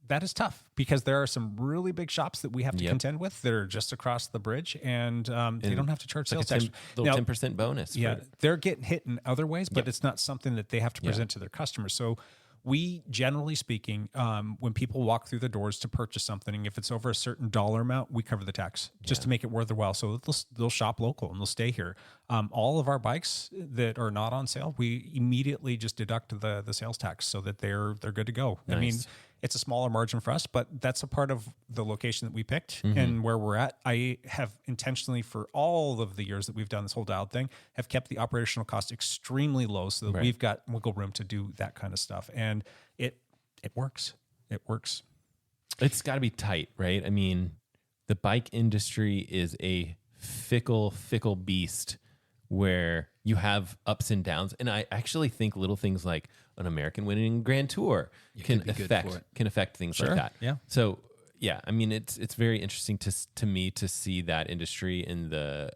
that is tough because there are some really big shops that we have to contend with that are just across the bridge, and they don't have to charge sales tax. Little 10% bonus. Yeah, they're getting hit in other ways, but it's not something that they have to present to their customers. So we, generally speaking, when people walk through the doors to purchase something, if it's over a certain dollar amount, we cover the tax just to make it worth their while. So they'll shop local and they'll stay here. All of our bikes that are not on sale, we immediately just deduct the sales tax so that they're good to go. Nice. I mean, it's a smaller margin for us, but that's a part of the location that we picked and where we're at. I have intentionally, for all of the years that we've done this whole dialed thing, have kept the operational cost extremely low so that we've got wiggle room to do that kind of stuff. And it works. It works. It's got to be tight, right? I mean, the bike industry is a fickle beast where you have ups and downs. And I actually think little things like an American winning Grand Tour can affect things like that. Yeah. So yeah, I mean, it's very interesting to me to see that industry in the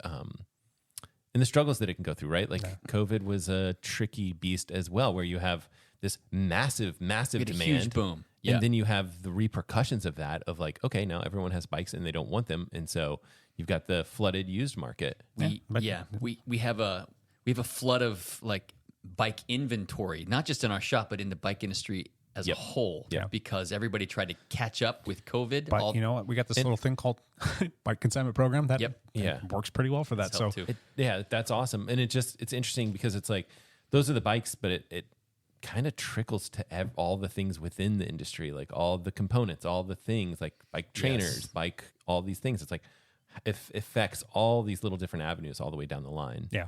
struggles that it can go through, right? Like COVID was a tricky beast as well, where you have this massive demand, a huge boom. Yeah. And then you have the repercussions of that, of like, okay, now everyone has bikes and they don't want them. And so you've got the flooded used market. We have a flood of like bike inventory, not just in our shop, but in the bike industry as a whole. Yeah. Because everybody tried to catch up with COVID. But you know what? We got this little thing called bike consignment program that works pretty well for that. So that's awesome. And it's interesting because it's like, those are the bikes, but it kind of trickles to all the things within the industry, like all the components, all the things like bike trainers, bike, all these things. It's like, it affects all these little different avenues all the way down the line. Yeah.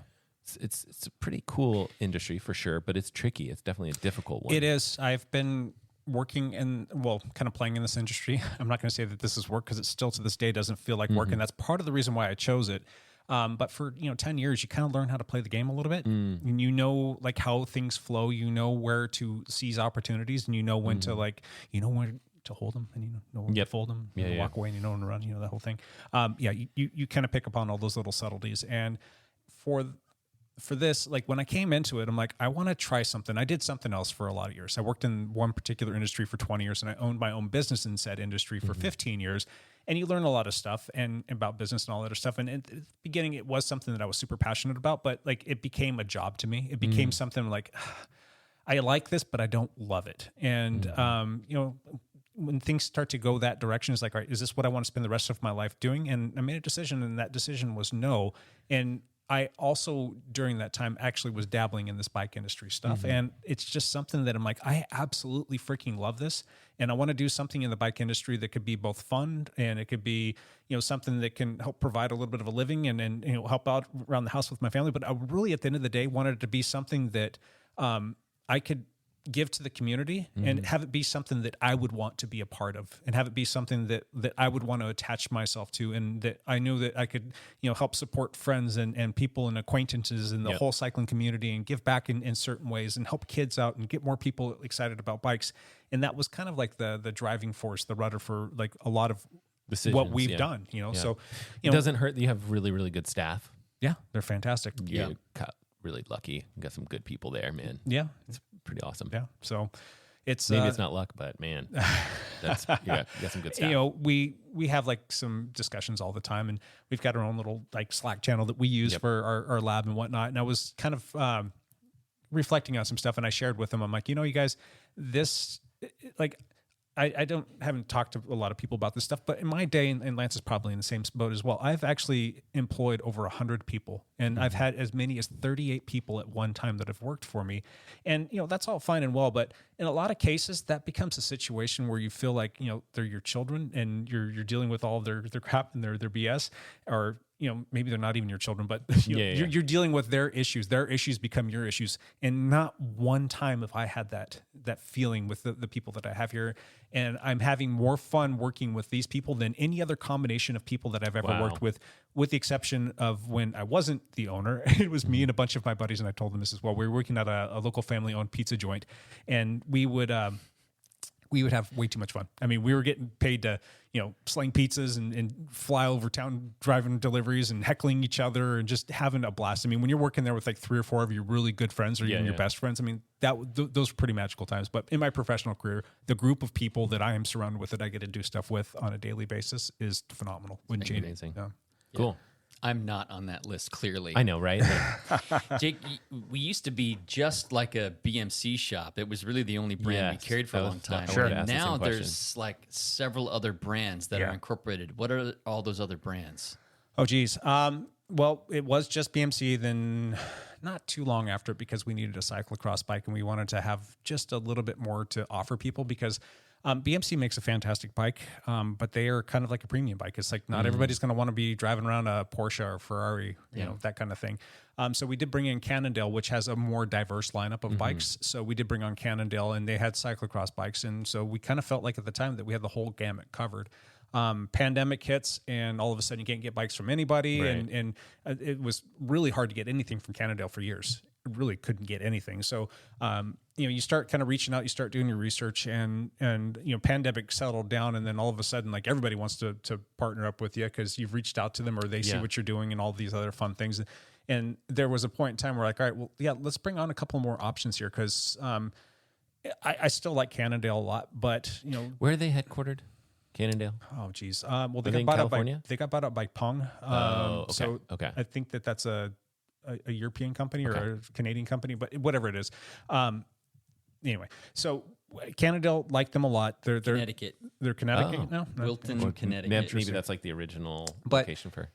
It's a pretty cool industry for sure, but it's tricky. It's definitely a difficult one. It is. I've been working kind of playing in this industry. I'm not going to say that this is work because it still to this day doesn't feel like work. And that's part of the reason why I chose it. But for 10 years, you kind of learn how to play the game a little bit, and you know like how things flow. You know where to seize opportunities, and you know when to when to hold them, and you know when to fold them, walk away, and you know when to run. That whole thing. You kind of pick up on all those little subtleties. And for this, like when I came into it, I'm like, I want to try something. I did something else for a lot of years. I worked in one particular industry for 20 years, and I owned my own business in said industry for 15 years. And you learn a lot of stuff and about business and all that other stuff. And at the beginning, it was something that I was super passionate about, but like it became a job to me. It became something like, I like this, but I don't love it. And, when things start to go that direction, it's like, all right, is this what I want to spend the rest of my life doing? And I made a decision, and that decision was no. And I also, during that time, actually was dabbling in this bike industry stuff. And it's just something that I'm like, I absolutely freaking love this. And I want to do something in the bike industry that could be both fun and it could be, something that can help provide a little bit of a living and help out around the house with my family. But I really, at the end of the day, wanted it to be something that I could give to the community and have it be something that I would want to be a part of, and have it be something that I would want to attach myself to, and that I knew that I could, help support friends and people and acquaintances in the whole cycling community, and give back in certain ways, and help kids out and get more people excited about bikes. And that was kind of like the driving force, the rudder for like a lot of decisions, what we've done, So it doesn't hurt that you have really, really good staff. Yeah, they're fantastic. You got really lucky. You got some good people there, man. Yeah. It's pretty awesome. Yeah. So it's maybe it's not luck, but man, you got some good stuff. We have like some discussions all the time, and we've got our own little like Slack channel that we use for our lab and whatnot. And I was kind of reflecting on some stuff, and I shared with them. I'm like, you guys, this like. I haven't talked to a lot of people about this stuff, but in my day, and Lance is probably in the same boat as well, I've actually employed over 100 people, and I've had as many as 38 people at one time that have worked for me. And, that's all fine and well, but in a lot of cases, that becomes a situation where you feel like, they're your children, and you're dealing with all their crap and their BS, or, maybe they're not even your children, but you're dealing with their issues. Their issues become your issues. And not one time have I had that feeling with the people that I have here. And I'm having more fun working with these people than any other combination of people that I've ever worked with the exception of when I wasn't the owner. It was me and a bunch of my buddies, and I told them this as well. We were working at a local family-owned pizza joint, and we would we would have way too much fun. I mean, we were getting paid to, sling pizzas and fly over town, driving deliveries and heckling each other and just having a blast. I mean, when you're working there with like 3 or 4 of your really good friends or even your best friends, I mean, those are pretty magical times. But in my professional career, the group of people that I am surrounded with that I get to do stuff with on a daily basis is phenomenal. Wouldn't change. Amazing. Yeah. Cool. I'm not on that list, clearly. I know, right? Jake, we used to be just like a BMC shop. It was really the only brand we carried for a long time. Sure. And now there's like several other brands that are incorporated. What are all those other brands? Oh, geez. Well, it was just BMC, then not too long after it, because we needed a cyclocross bike and we wanted to have just a little bit more to offer people, because BMC makes a fantastic bike, but they are kind of like a premium bike. It's like not everybody's going to want to be driving around a Porsche or Ferrari, you know, that kind of thing. So we did bring in Cannondale, which has a more diverse lineup of bikes. So we did bring on Cannondale, and they had cyclocross bikes. And so we kind of felt like at the time that we had the whole gamut covered. Pandemic hits, and all of a sudden you can't get bikes from anybody. Right. And it was really hard to get anything from Cannondale for years. Really couldn't get anything. So, you start kind of reaching out, you start doing your research, and pandemic settled down, and then all of a sudden, like, everybody wants to partner up with you because you've reached out to them, or they see what you're doing and all these other fun things. And there was a point in time where, like, all right, well, yeah, let's bring on a couple more options here, because I still like Cannondale a lot, but where are they headquartered? Cannondale. Oh, geez. Well, they Are got in bought California? out by bought out by Pong. Okay. So Okay. I think that's a European company or a Canadian company, but whatever it is. Anyway, so Cannondale liked them a lot. They're Connecticut. They're Connecticut now. Wilton, Connecticut. Maybe that's like the original But, location for.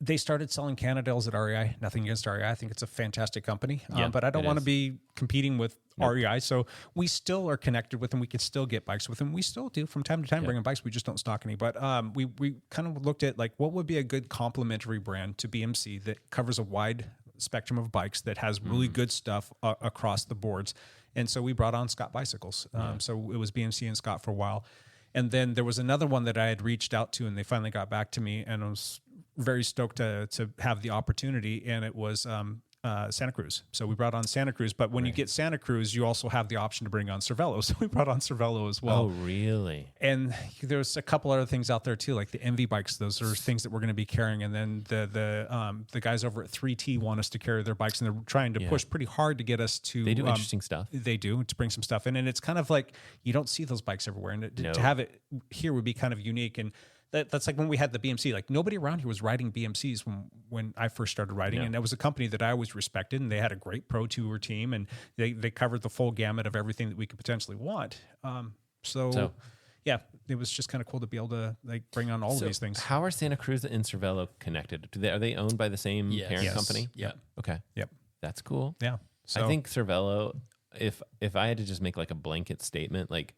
They started selling Cannondales at REI. Nothing against REI. I think it's a fantastic company. Yeah, but I don't it want to is. be competing with REI. So we still are connected with them. We can still get bikes with them. We still do from time to time bring in bikes. We just don't stock any. But we kind of looked at, like, what would be a good complementary brand to BMC that covers a wide spectrum of bikes, that has really good stuff across the boards. And so we brought on Scott Bicycles. So it was BMC and Scott for a while. And then there was another one that I had reached out to, and they finally got back to me, and I was very stoked to have the opportunity, and it was Santa Cruz. So we brought on Santa Cruz, but when you get Santa Cruz, you also have the option to bring on Cervelo. So we brought on Cervelo as well. Oh, really? And there's a couple other things out there too, like the MV bikes. Those are things that we're going to be carrying. And then the guys over at 3T want us to carry their bikes, and they're trying to push pretty hard to get us to. They do interesting stuff. They do, to bring some stuff in, and it's kind of like you don't see those bikes everywhere, and to have it here would be kind of unique. And that's like when we had the BMC. Like, nobody around here was riding BMCs when I first started riding, and it was a company that I always respected, and they had a great pro tour team, and they covered the full gamut of everything that we could potentially want. So yeah, it was just kind of cool to be able to, like, bring on all of these things. How are Santa Cruz and Cervelo connected? Are they owned by the same parent company? Yeah. Okay. Yep. That's cool. Yeah. So I think Cervelo, if I had to just make like a blanket statement, like,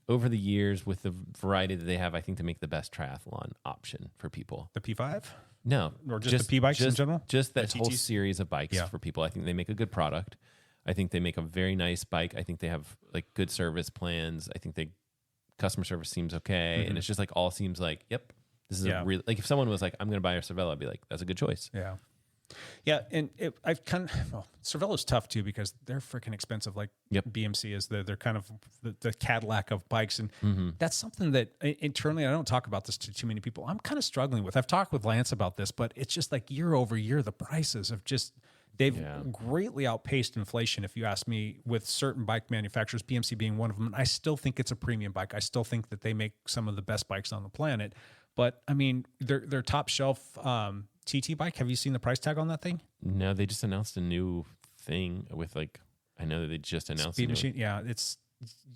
over the years with the variety that they have, I think they make the best triathlon option for people. the P5. No, Or just the P bikes in general? Just that The whole TTs? series of bikes for people. I think they make a good product. I think they make a very nice bike. I think they have, like, good service plans. I think customer service seems okay, and it's just, like, all seems like, yep, this is a real, like, if someone was like, I'm going to buy a Cervelo, I'd be like, that's a good choice. Yeah. Yeah, and Cervelo's tough too, because they're freaking expensive. Like BMC is, they're kind of the Cadillac of bikes, and that's something that internally, I don't talk about this to too many people. I'm kind of struggling with. I've talked with Lance about this, but it's just like year over year, the prices have just greatly outpaced inflation. If you ask me, with certain bike manufacturers, BMC being one of them, and I still think it's a premium bike. I still think that they make some of the best bikes on the planet. But I mean, their top shelf TT bike. Have you seen the price tag on that thing? No, they just announced a new thing with, like, I know that they just announced Speed Machine. Yeah,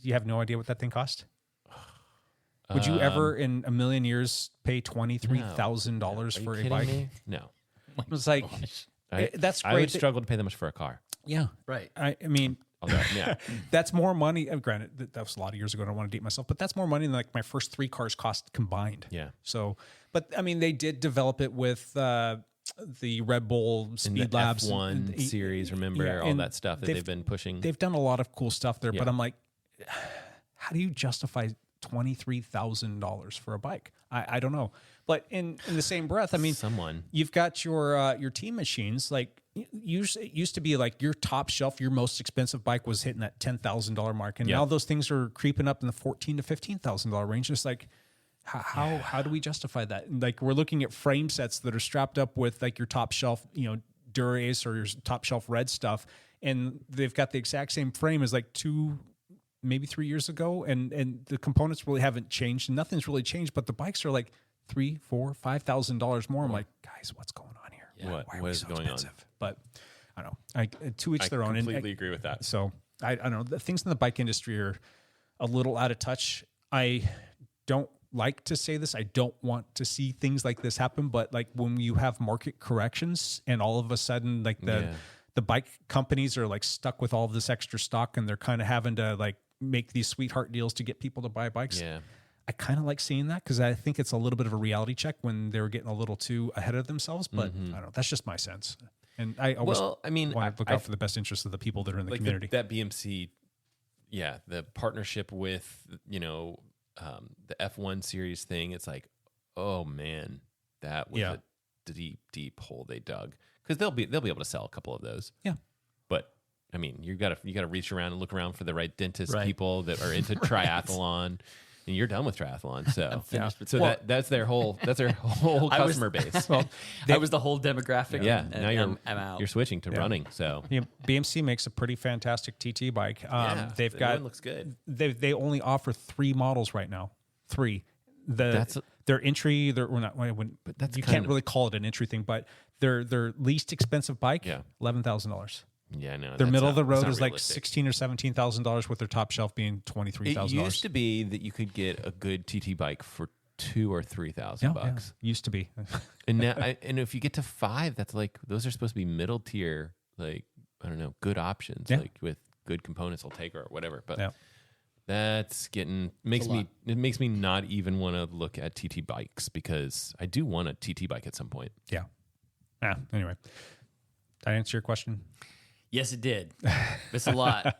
you have no idea what that thing cost. Would you ever in a million years pay $23,000 for a bike? Me? No. It was like, that's great. I would struggle to pay that much for a car. Yeah, right. I mean, yeah, that's more money. Granted, that was a lot of years ago. I don't want to date myself, but that's more money than, like, my first 3 cars cost combined. Yeah. So, but I mean, they did develop it with the Red Bull Speed Labs F1 series. Remember all that stuff that they've been pushing. They've done a lot of cool stuff there, but I'm like, how do you justify $23,000 for a bike? I don't know. But in the same breath, I mean, someone, you've got your team machines, like usually it used to be like your top shelf, your most expensive bike was hitting that $10,000 mark, and now those things are creeping up in the $14,000 to $15,000 range. It's like, how do we justify that? Like, we're looking at frame sets that are strapped up with like your top shelf, Dura-Ace or your top shelf red stuff, and they've got the exact same frame as like 2, maybe 3 years ago, and the components really haven't changed, and nothing's really changed, but the bikes are like $3,000, $4,000, $5,000 more. I'm like, guys, what's going on here? Yeah. What is going on? But I don't know. To each their own. I completely agree with that. So I don't know. The things in the bike industry are a little out of touch. I don't like to say this. I don't want to see things like this happen. But like when you have market corrections and all of a sudden like the bike companies are like stuck with all of this extra stock and they're kind of having to like make these sweetheart deals to get people to buy bikes. Yeah. I kind of like seeing that because I think it's a little bit of a reality check when they were getting a little too ahead of themselves. But I don't know. That's just my sense. And I always want to look out for the best interests of the people that are in the community. That BMC, the partnership with, the F1 series thing, it's like, oh man, that was a deep, deep hole they dug. Because they'll be able to sell a couple of those. Yeah. But I mean, you gotta reach around and look around for the right dentist people that are into triathlon. And you're done with triathlon, so that's their whole customer base. Well, I was the whole demographic. Yeah, and now I'm out. you're switching to running. So BMC makes a pretty fantastic TT bike. They've got one looks good. They only offer 3 models right now. 3. Their entry. You can't really call it an entry thing, but their least expensive bike, $11,000. Yeah, no. Their middle of the road is like $16,000 or $17,000, with their top shelf being $23,000. It used to be that you could get a good TT bike for $2,000 or $3,000 bucks. Yeah. Used to be, and now, and if you get to 5, that's like those are supposed to be middle tier, like I don't know, good options, like with good components. I'll take or whatever, but that's makes me not even want to look at TT bikes because I do want a TT bike at some point. Yeah. Anyway, did I answer your question? Yes, it did. It's a lot.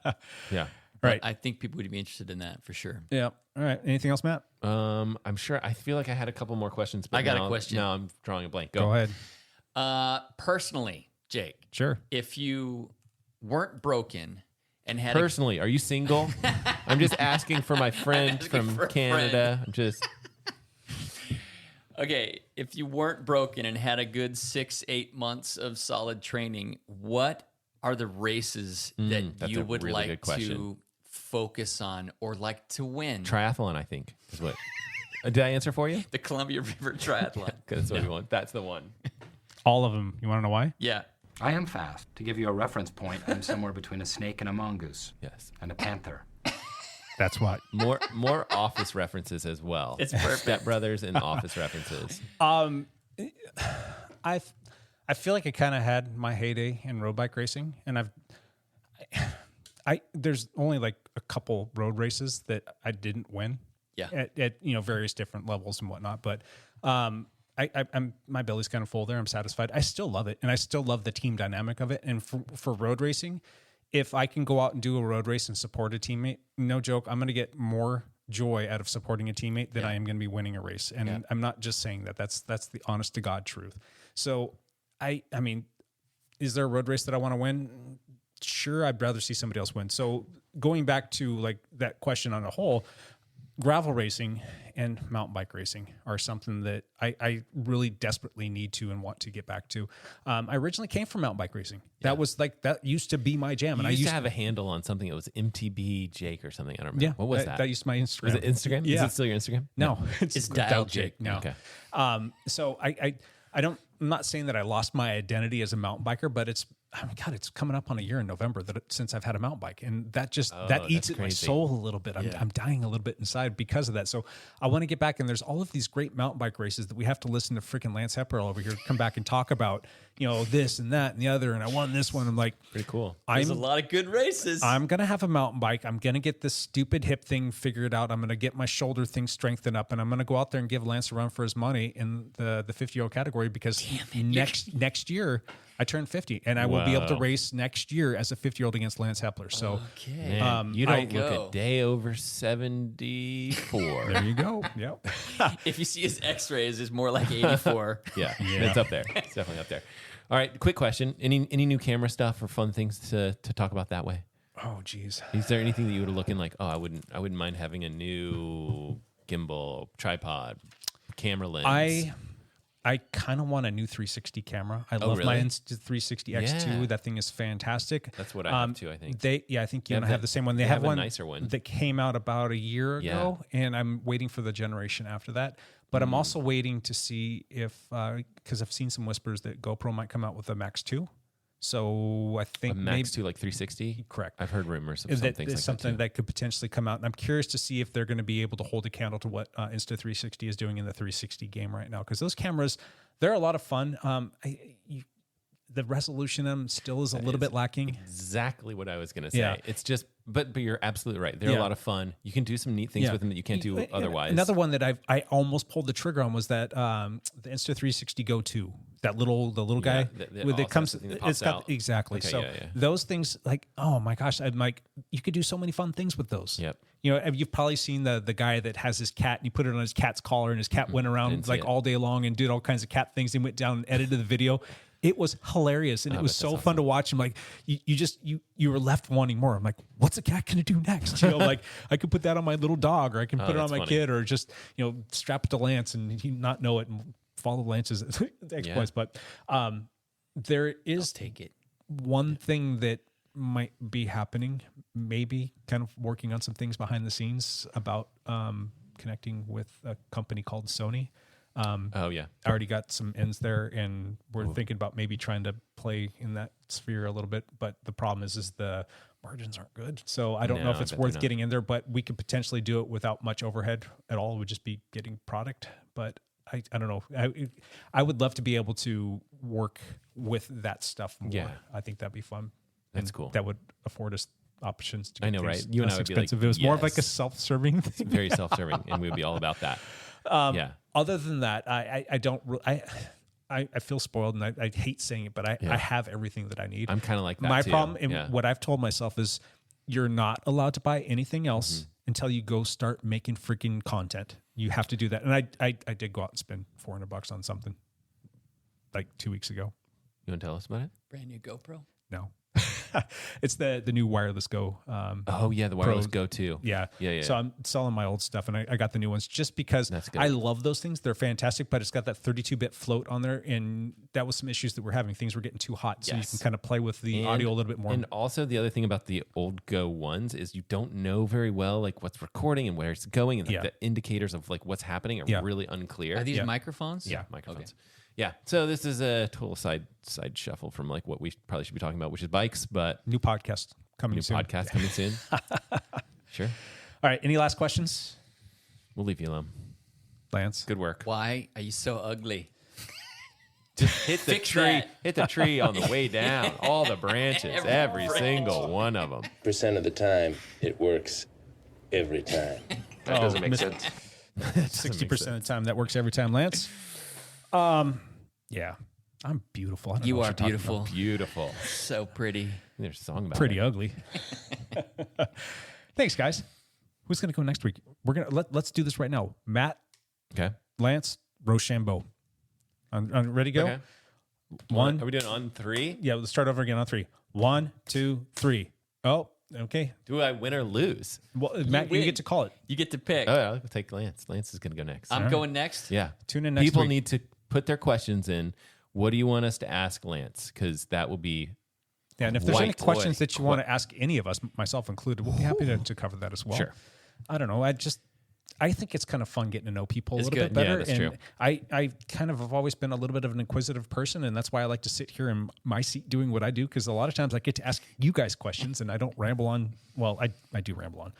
Yeah. Right. I think people would be interested in that for sure. Yeah. All right. Anything else, Matt? I'm sure. I feel like I had a couple more questions, but I got a question. No, I'm drawing a blank. Go ahead. Personally, Jake. Sure. If you weren't broken and had personally, are you single? I'm just asking for my friend from Canada. I'm just. Okay, if you weren't broken and had a good 6-8 months of solid training, what are the races that you would really like to focus on or like to win? Triathlon, I think, is what. Did I answer for you? The Columbia River Triathlon. That's what we want. That's the one. All of them. You want to know why? Yeah. I am fast. To give you a reference point, I'm somewhere between a snake and a mongoose. Yes. And a panther. That's what. More Office references as well. It's perfect. Step Brothers and Office references. I feel like I kind of had my heyday in road bike racing, and there's only like a couple road races that I didn't win. Yeah. At various different levels and whatnot, but I'm my belly's kind of full there. I'm satisfied. I still love it, and I still love the team dynamic of it. And for road racing, if I can go out and do a road race and support a teammate, no joke, I'm going to get more joy out of supporting a teammate than I am going to be winning a race. And I'm not just saying that. That's the honest to God truth. So I mean, is there a road race that I want to win? Sure, I'd rather see somebody else win. So going back to like that question on a whole, gravel racing and mountain bike racing are something that I really desperately need to and want to get back to. I originally came from mountain bike racing. That used to be my jam. And I used to have a handle on something. It was MTB Jake or something. I don't remember. Yeah, what was that? That used to be my Instagram. Was it Instagram? Yeah. Is it still your Instagram? No. It's Dial Jake. No. Okay. So I'm not saying that I lost my identity as a mountain biker, but it's coming up on a year in November since I've had a mountain bike, and that eats at my soul a little bit. I'm dying a little bit inside because of that. So I want to get back, and there's all of these great mountain bike races that we have to listen to freaking Lance Hepperl over here come back and talk about, this and that and the other, and I won this one. I'm like, pretty cool. There's a lot of good races. I'm gonna have a mountain bike. I'm gonna get this stupid hip thing figured out. I'm gonna get my shoulder thing strengthened up, and I'm gonna go out there and give Lance a run for his money in the 50-year-old category because next year I turned 50, and I will be able to race next year as a 50-year-old against Lance Hepler. So, Man, you don't look a day over 74. There you go. Yep. If you see his X-rays, it's more like 84. yeah, it's up there. It's definitely up there. All right, quick question: any new camera stuff or fun things to talk about that way? Oh, geez. Is there anything that you would look in like? Oh, I wouldn't mind having a new gimbal, tripod, camera lens. I kind of want a new 360 camera. I love my Insta360 X2. Yeah. That thing is fantastic. That's what I have too, I think. I think you and I have the same one. They have a one nicer one that came out about a year ago, and I'm waiting for the generation after that. But I'm also waiting to see if, because I've seen some whispers that GoPro might come out with a Max 2. So I think a Max 2 like 360. Correct. I've heard rumors of something that could potentially come out, and I'm curious to see if they're going to be able to hold a candle to what Insta360 is doing in the 360 game right now. Because those cameras, they're a lot of fun. The resolution of them still is a little bit lacking. Exactly what I was going to say. Yeah. It's just, but you're absolutely right. They're a lot of fun. You can do some neat things with them that you can't do otherwise. Another one that I almost pulled the trigger on was that the Insta360 Go 2. That little guy with it comes. It's got out. Exactly. Okay, so those things, like, oh my gosh, I'm like, you could do so many fun things with those. Yep. You know, you've probably seen the guy that has his cat and he put it on his cat's collar and his cat went around like all day long and did all kinds of cat things and went down and edited the video. It was hilarious and it was so fun to watch. I'm like, you were left wanting more. I'm like, what's a cat going to do next? You know, like I could put that on my little dog, or I can put it on my kid, or just, you know, strap it to Lance and he not know it and follow Lance's exploits. But there is one thing that might be happening, maybe kind of working on some things behind the scenes about connecting with a company called Sony. I already got some ends there, and we're thinking about maybe trying to play in that sphere a little bit. But the problem is the margins aren't good. So I don't know if it's worth getting in there, but we could potentially do it without much overhead at all. It would just be getting product. But I don't know. I would love to be able to work with that stuff more. Yeah. I think that'd be fun. That's cool. That would afford us options to get I know, right? You and I would expensive. be like, it was more of like a self-serving thing. It's very self-serving, and we would be all about that. Other than that, I don't. I feel spoiled, and I hate saying it, but I have everything that I need. I'm kind of like that. My too. problem, and what I've told myself is, you're not allowed to buy anything else until you go start making freaking content. You have to do that, and I did go out and spend $400 on something like 2 weeks ago. You want to tell us about it? Brand new GoPro? No. It's the new wireless Go. The wireless Go 2. Yeah. So I'm selling my old stuff, and I got the new ones just because I love those things. They're fantastic, but it's got that 32-bit float on there, and that was some issues that we're having. Things were getting too hot, so you can kind of play with the audio a little bit more. And also the other thing about the old Go ones is you don't know very well like what's recording and where it's going, and the indicators of like what's happening are really unclear. Are these microphones? Yeah, microphones. Okay. Yeah, so this is a total side shuffle from like what we probably should be talking about, which is bikes, but new podcast coming soon. Sure. All right, any last questions? We'll leave you alone. Lance. Good work. Why are you so ugly? Just hit the tree. That. Hit the tree on the way down. All the branches, every single one of them. Percent of the time, it works every time. That doesn't make sense. 60% of the time, that works every time, Lance. Yeah, I'm beautiful. I don't know you what are you're talking beautiful. about. Beautiful. So pretty. There's a song about pretty it. ugly. Thanks, guys. Who's gonna go next week? We're gonna let's do this right now. Matt, Lance, Rochambeau. Ready to go? Okay. One. Are we doing on 3? Yeah, let's start over again on 3. 1, 2, 3. Oh, okay. Do I win or lose? Well, Matt, you get to call it. You get to pick. Oh, yeah, I'll take Lance. Lance is going to go next. I'm going next? Yeah. Tune in next People week. need to put their questions in. What do you want us to ask Lance? Because that will be... Yeah, and if there's any questions that you want to ask any of us, myself included, we'll be happy to cover that as well. Sure. I don't know. I think it's kind of fun getting to know people a little bit Yeah, better. that's and true. I kind of have always been a little bit of an inquisitive person, and that's why I like to sit here in my seat doing what I do, because a lot of times I get to ask you guys questions, and I don't ramble on. Well, I do ramble on.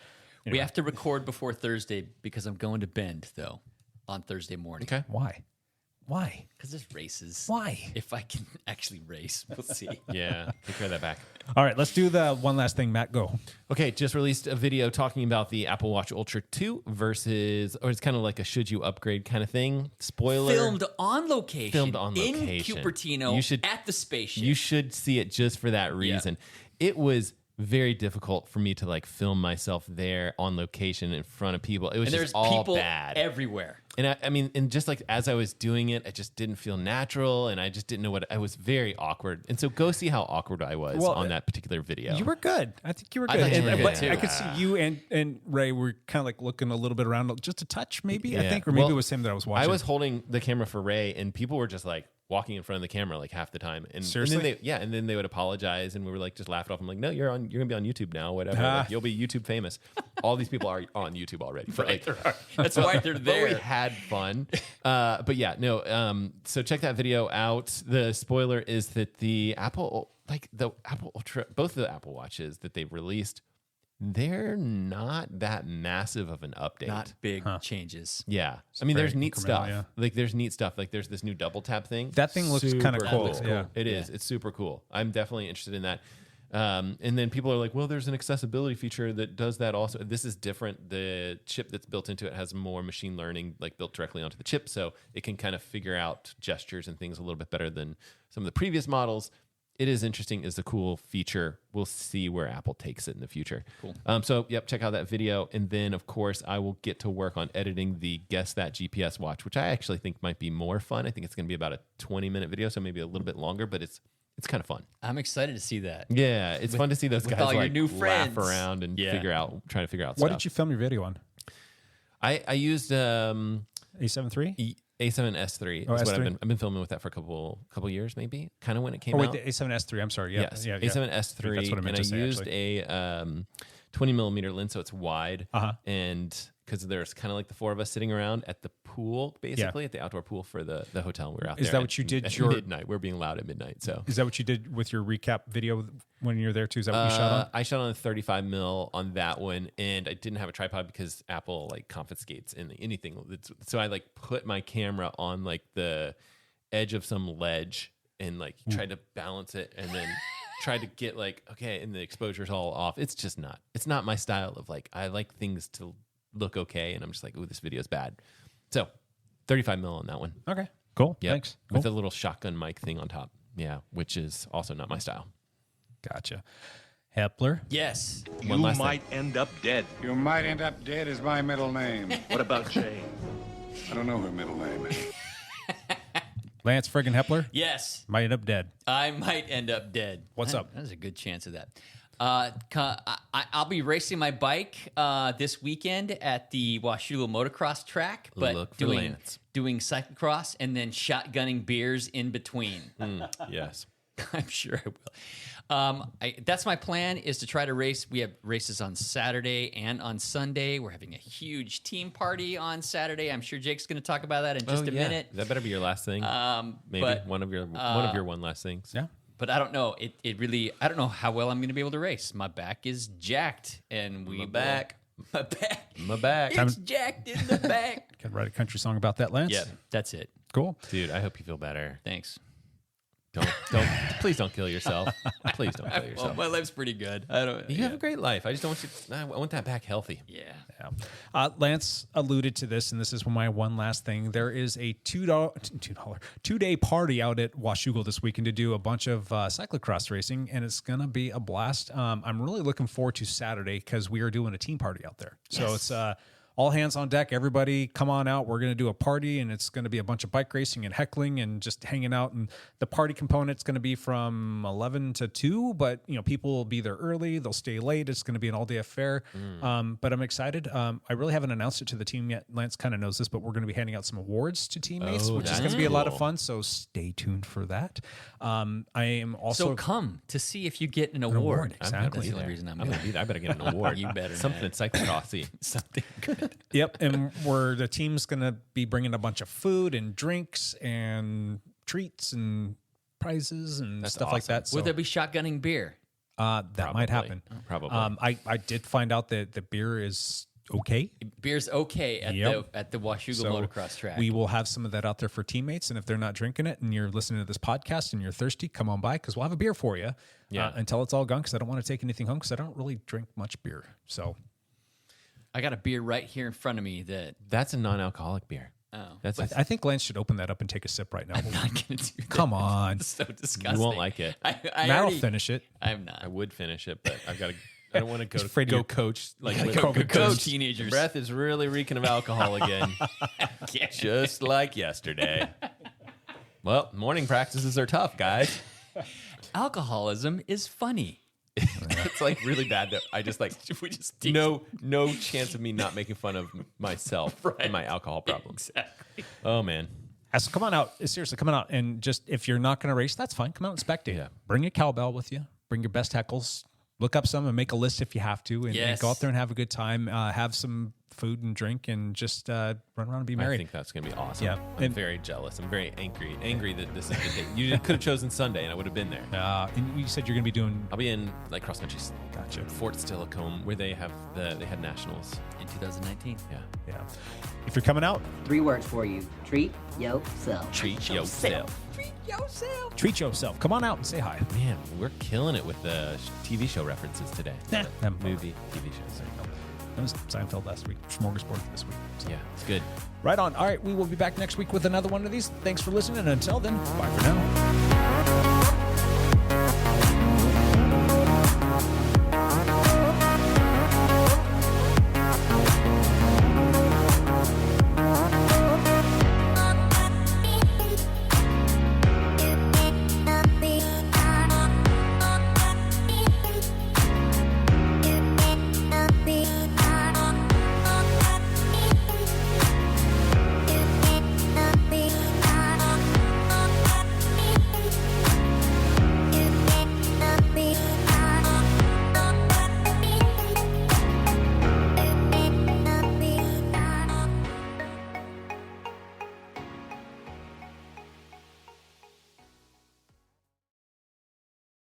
Anyway. We have to record before Thursday because I'm going to Bend, though, on Thursday morning. Okay. Why? Why? Because there's races. Why? If I can actually race, we'll see. Yeah, take care of that back. All right, let's do the one last thing. Matt, go. Okay, just released a video talking about the Apple Watch Ultra 2 versus, or it's kind of like a should you upgrade kind of thing. Spoiler. Filmed on location. In Cupertino at the spaceship. You should see it just for that reason. It was very difficult for me to like film myself there on location in front of people. It was and just all people bad everywhere. And I mean, and just like as I was doing it, I just didn't feel natural, and I just didn't know what I was very awkward. And so go see how awkward I was on that particular video. You were good. I think you were I good. thought you were good, too. I could see you and Ray were kind of like looking a little bit around, just a touch, maybe. Yeah. I think, or maybe it was him that I was watching. I was holding the camera for Ray, and people were just like walking in front of the camera like half the time. And Seriously? And then they would apologize, and we were like just laughing off. I'm like, no, you're gonna be on YouTube now, whatever. Like, you'll be YouTube famous. All these people are on YouTube already. Right, that's why they're there. But we had fun. But yeah, no. So check that video out. The spoiler is that the Apple Ultra, both of the Apple Watches that they've released, they're not that massive of an update. Not big changes. Yeah. I mean, there's neat stuff. yeah. Like, there's neat stuff. Like, there's this new double tap thing. That thing looks kind of Super cool. Yeah. It is. It's super cool. I'm definitely interested in that. And then people are like, well, there's an accessibility feature that does that also. This is different. The chip that's built into it has more machine learning, like built directly onto the chip. So it can kind of figure out gestures and things a little bit better than some of the previous models. It is interesting. It's a cool feature. We'll see where Apple takes it in the future. Cool. So, yep, check out that video. And then, of course, I will get to work on editing the Guess That GPS watch, which I actually think might be more fun. I think it's going to be about a 20-minute video, so maybe a little bit longer, but it's kind of fun. I'm excited to see that. Yeah, it's fun to see those guys all your like new laugh friends. around and try to figure out What stuff. did you film your video on? I used A7 III? A7S3 Oh, is what S3? I've been filming with that for a couple years, maybe. Kind of when it came Oh, wait, out. the A7S3. I'm sorry. Yeah. Yes, Yeah. A7S3. That's what I meant to say, used actually. a 20 millimeter lens, so it's wide. Uh-huh. And because there's kind of like the four of us sitting around at the pool, basically, at the outdoor pool for the hotel. We were out there. Is that what you did? At midnight. We're being loud at midnight. So Is that what you did with your recap video when you were there too? Is that what you shot on? I shot on a 35 mil on that one, and I didn't have a tripod because Apple like confiscates anything. So I like put my camera on like the edge of some ledge and like tried to balance it, and then tried to get like okay, and the exposure's all off. It's just not. It's not my style of like I like things to look okay, and I'm just like, ooh, this video's bad. So 35 mil on that one. Okay, cool. Yep. Thanks. With Cool. a little shotgun mic thing on top. Yeah, which is also not my style. Gotcha. Hepler. Yes. One last thing. end up dead. You might end up dead is my middle name. What about Jane? I don't know her middle name. Lance friggin' Hepler. Yes. Might end up dead. I might end up dead. What's up? There's a good chance of that. I'll be racing my bike this weekend at the Washougal motocross track, but Look for Lance. doing cyclocross and then shotgunning beers in between. Yes. I'm sure I will. That's my plan, is to try to race. We have races on Saturday and on Sunday. We're having a huge team party on Saturday. I'm sure Jake's going to talk about that in just a minute. That better be your last thing. Maybe but, one of your one last things. Yeah. But I don't know. It really, I don't know how well I'm going to be able to race. My back is jacked, and My back. It's jacked in the back. Can write a country song about that, Lance? Yeah, that's it. Cool. Dude, I hope you feel better. Thanks. Please don't kill yourself. Please don't kill yourself. Well, my life's pretty good. I don't. You have a great life. I just don't want you. I want that back healthy. Yeah. Lance alluded to this, and this is my one last thing. There is a two-day party out at Washougal this weekend to do a bunch of cyclocross racing, and it's gonna be a blast. I'm really looking forward to Saturday because we are doing a team party out there. So it's all hands on deck. Everybody come on out. We're going to do a party, and it's going to be a bunch of bike racing and heckling and just hanging out. And the party component's going to be from 11 to 2, but people will be there early. They'll stay late. It's going to be an all-day affair. But I'm exciid. I really haven't announced it to the team yet. Lance kind of knows this, but we're going to be handing out some awards to teammates, which is going to be a lot of fun. So stay tuned for that. I am also... So come to see if you get an award. Exactly. That's the only reason I'm gonna there. be there. I better get an award. You better. Something cyclocrossy. Something good. Yep, and the team's going to be bringing a bunch of food and drinks and treats and prizes and stuff like that. So Will there be shotgunning beer? that might happen. Probably. I did find out that the beer is okay. Beer's okay at the Washougal motocross track. We will have some of that out there for teammates, and if they're not drinking it and you're listening to this podcast and you're thirsty, come on by because we'll have a beer for you until it's all gone because I don't want to take anything home because I don't really drink much beer. So I got a beer right here in front of me that's a non-alcoholic beer. Oh, I think Lance should open that up and take a sip right now. I'm not going to do that. Come on. It's so disgusting. You won't like it. Matt will finish it. I'm not. I would finish it, but I've got to. I don't want to afraid go to coach like go with coach teenagers. The breath is really reeking of alcohol again, just like yesterday. Well, morning practices are tough, guys. Alcoholism is funny. It's like really bad that I just like no chance of me not making fun of myself and my alcohol problems. Exactly. Oh man. So come on out. Seriously, come on out. And just if you're not going to race, that's fine. Come out and spectate. Yeah. Bring a cowbell with you. Bring your best heckles. Look up some and make a list if you have to. And go out there and have a good time. Have some food and drink and just run around and be merry. I think that's going to be awesome. Yeah. I'm very jealous. I'm very angry that this is the day. You could have chosen Sunday and I would have been there. And you said you're going to be doing... I'll be in like cross country. Gotcha. Fort Steilacoom where they had nationals. In 2019. Yeah. If you're coming out... 3 words for you. Treat yourself. Treat yourself. Treat yourself. Come on out and say hi. Man, we're killing it with the TV show references today. Movie, TV shows. That was Seinfeld last week. Smorgasbord this week. So. Yeah, it's good. Right on. All right, we will be back next week with another one of these. Thanks for listening, and until then, bye for now.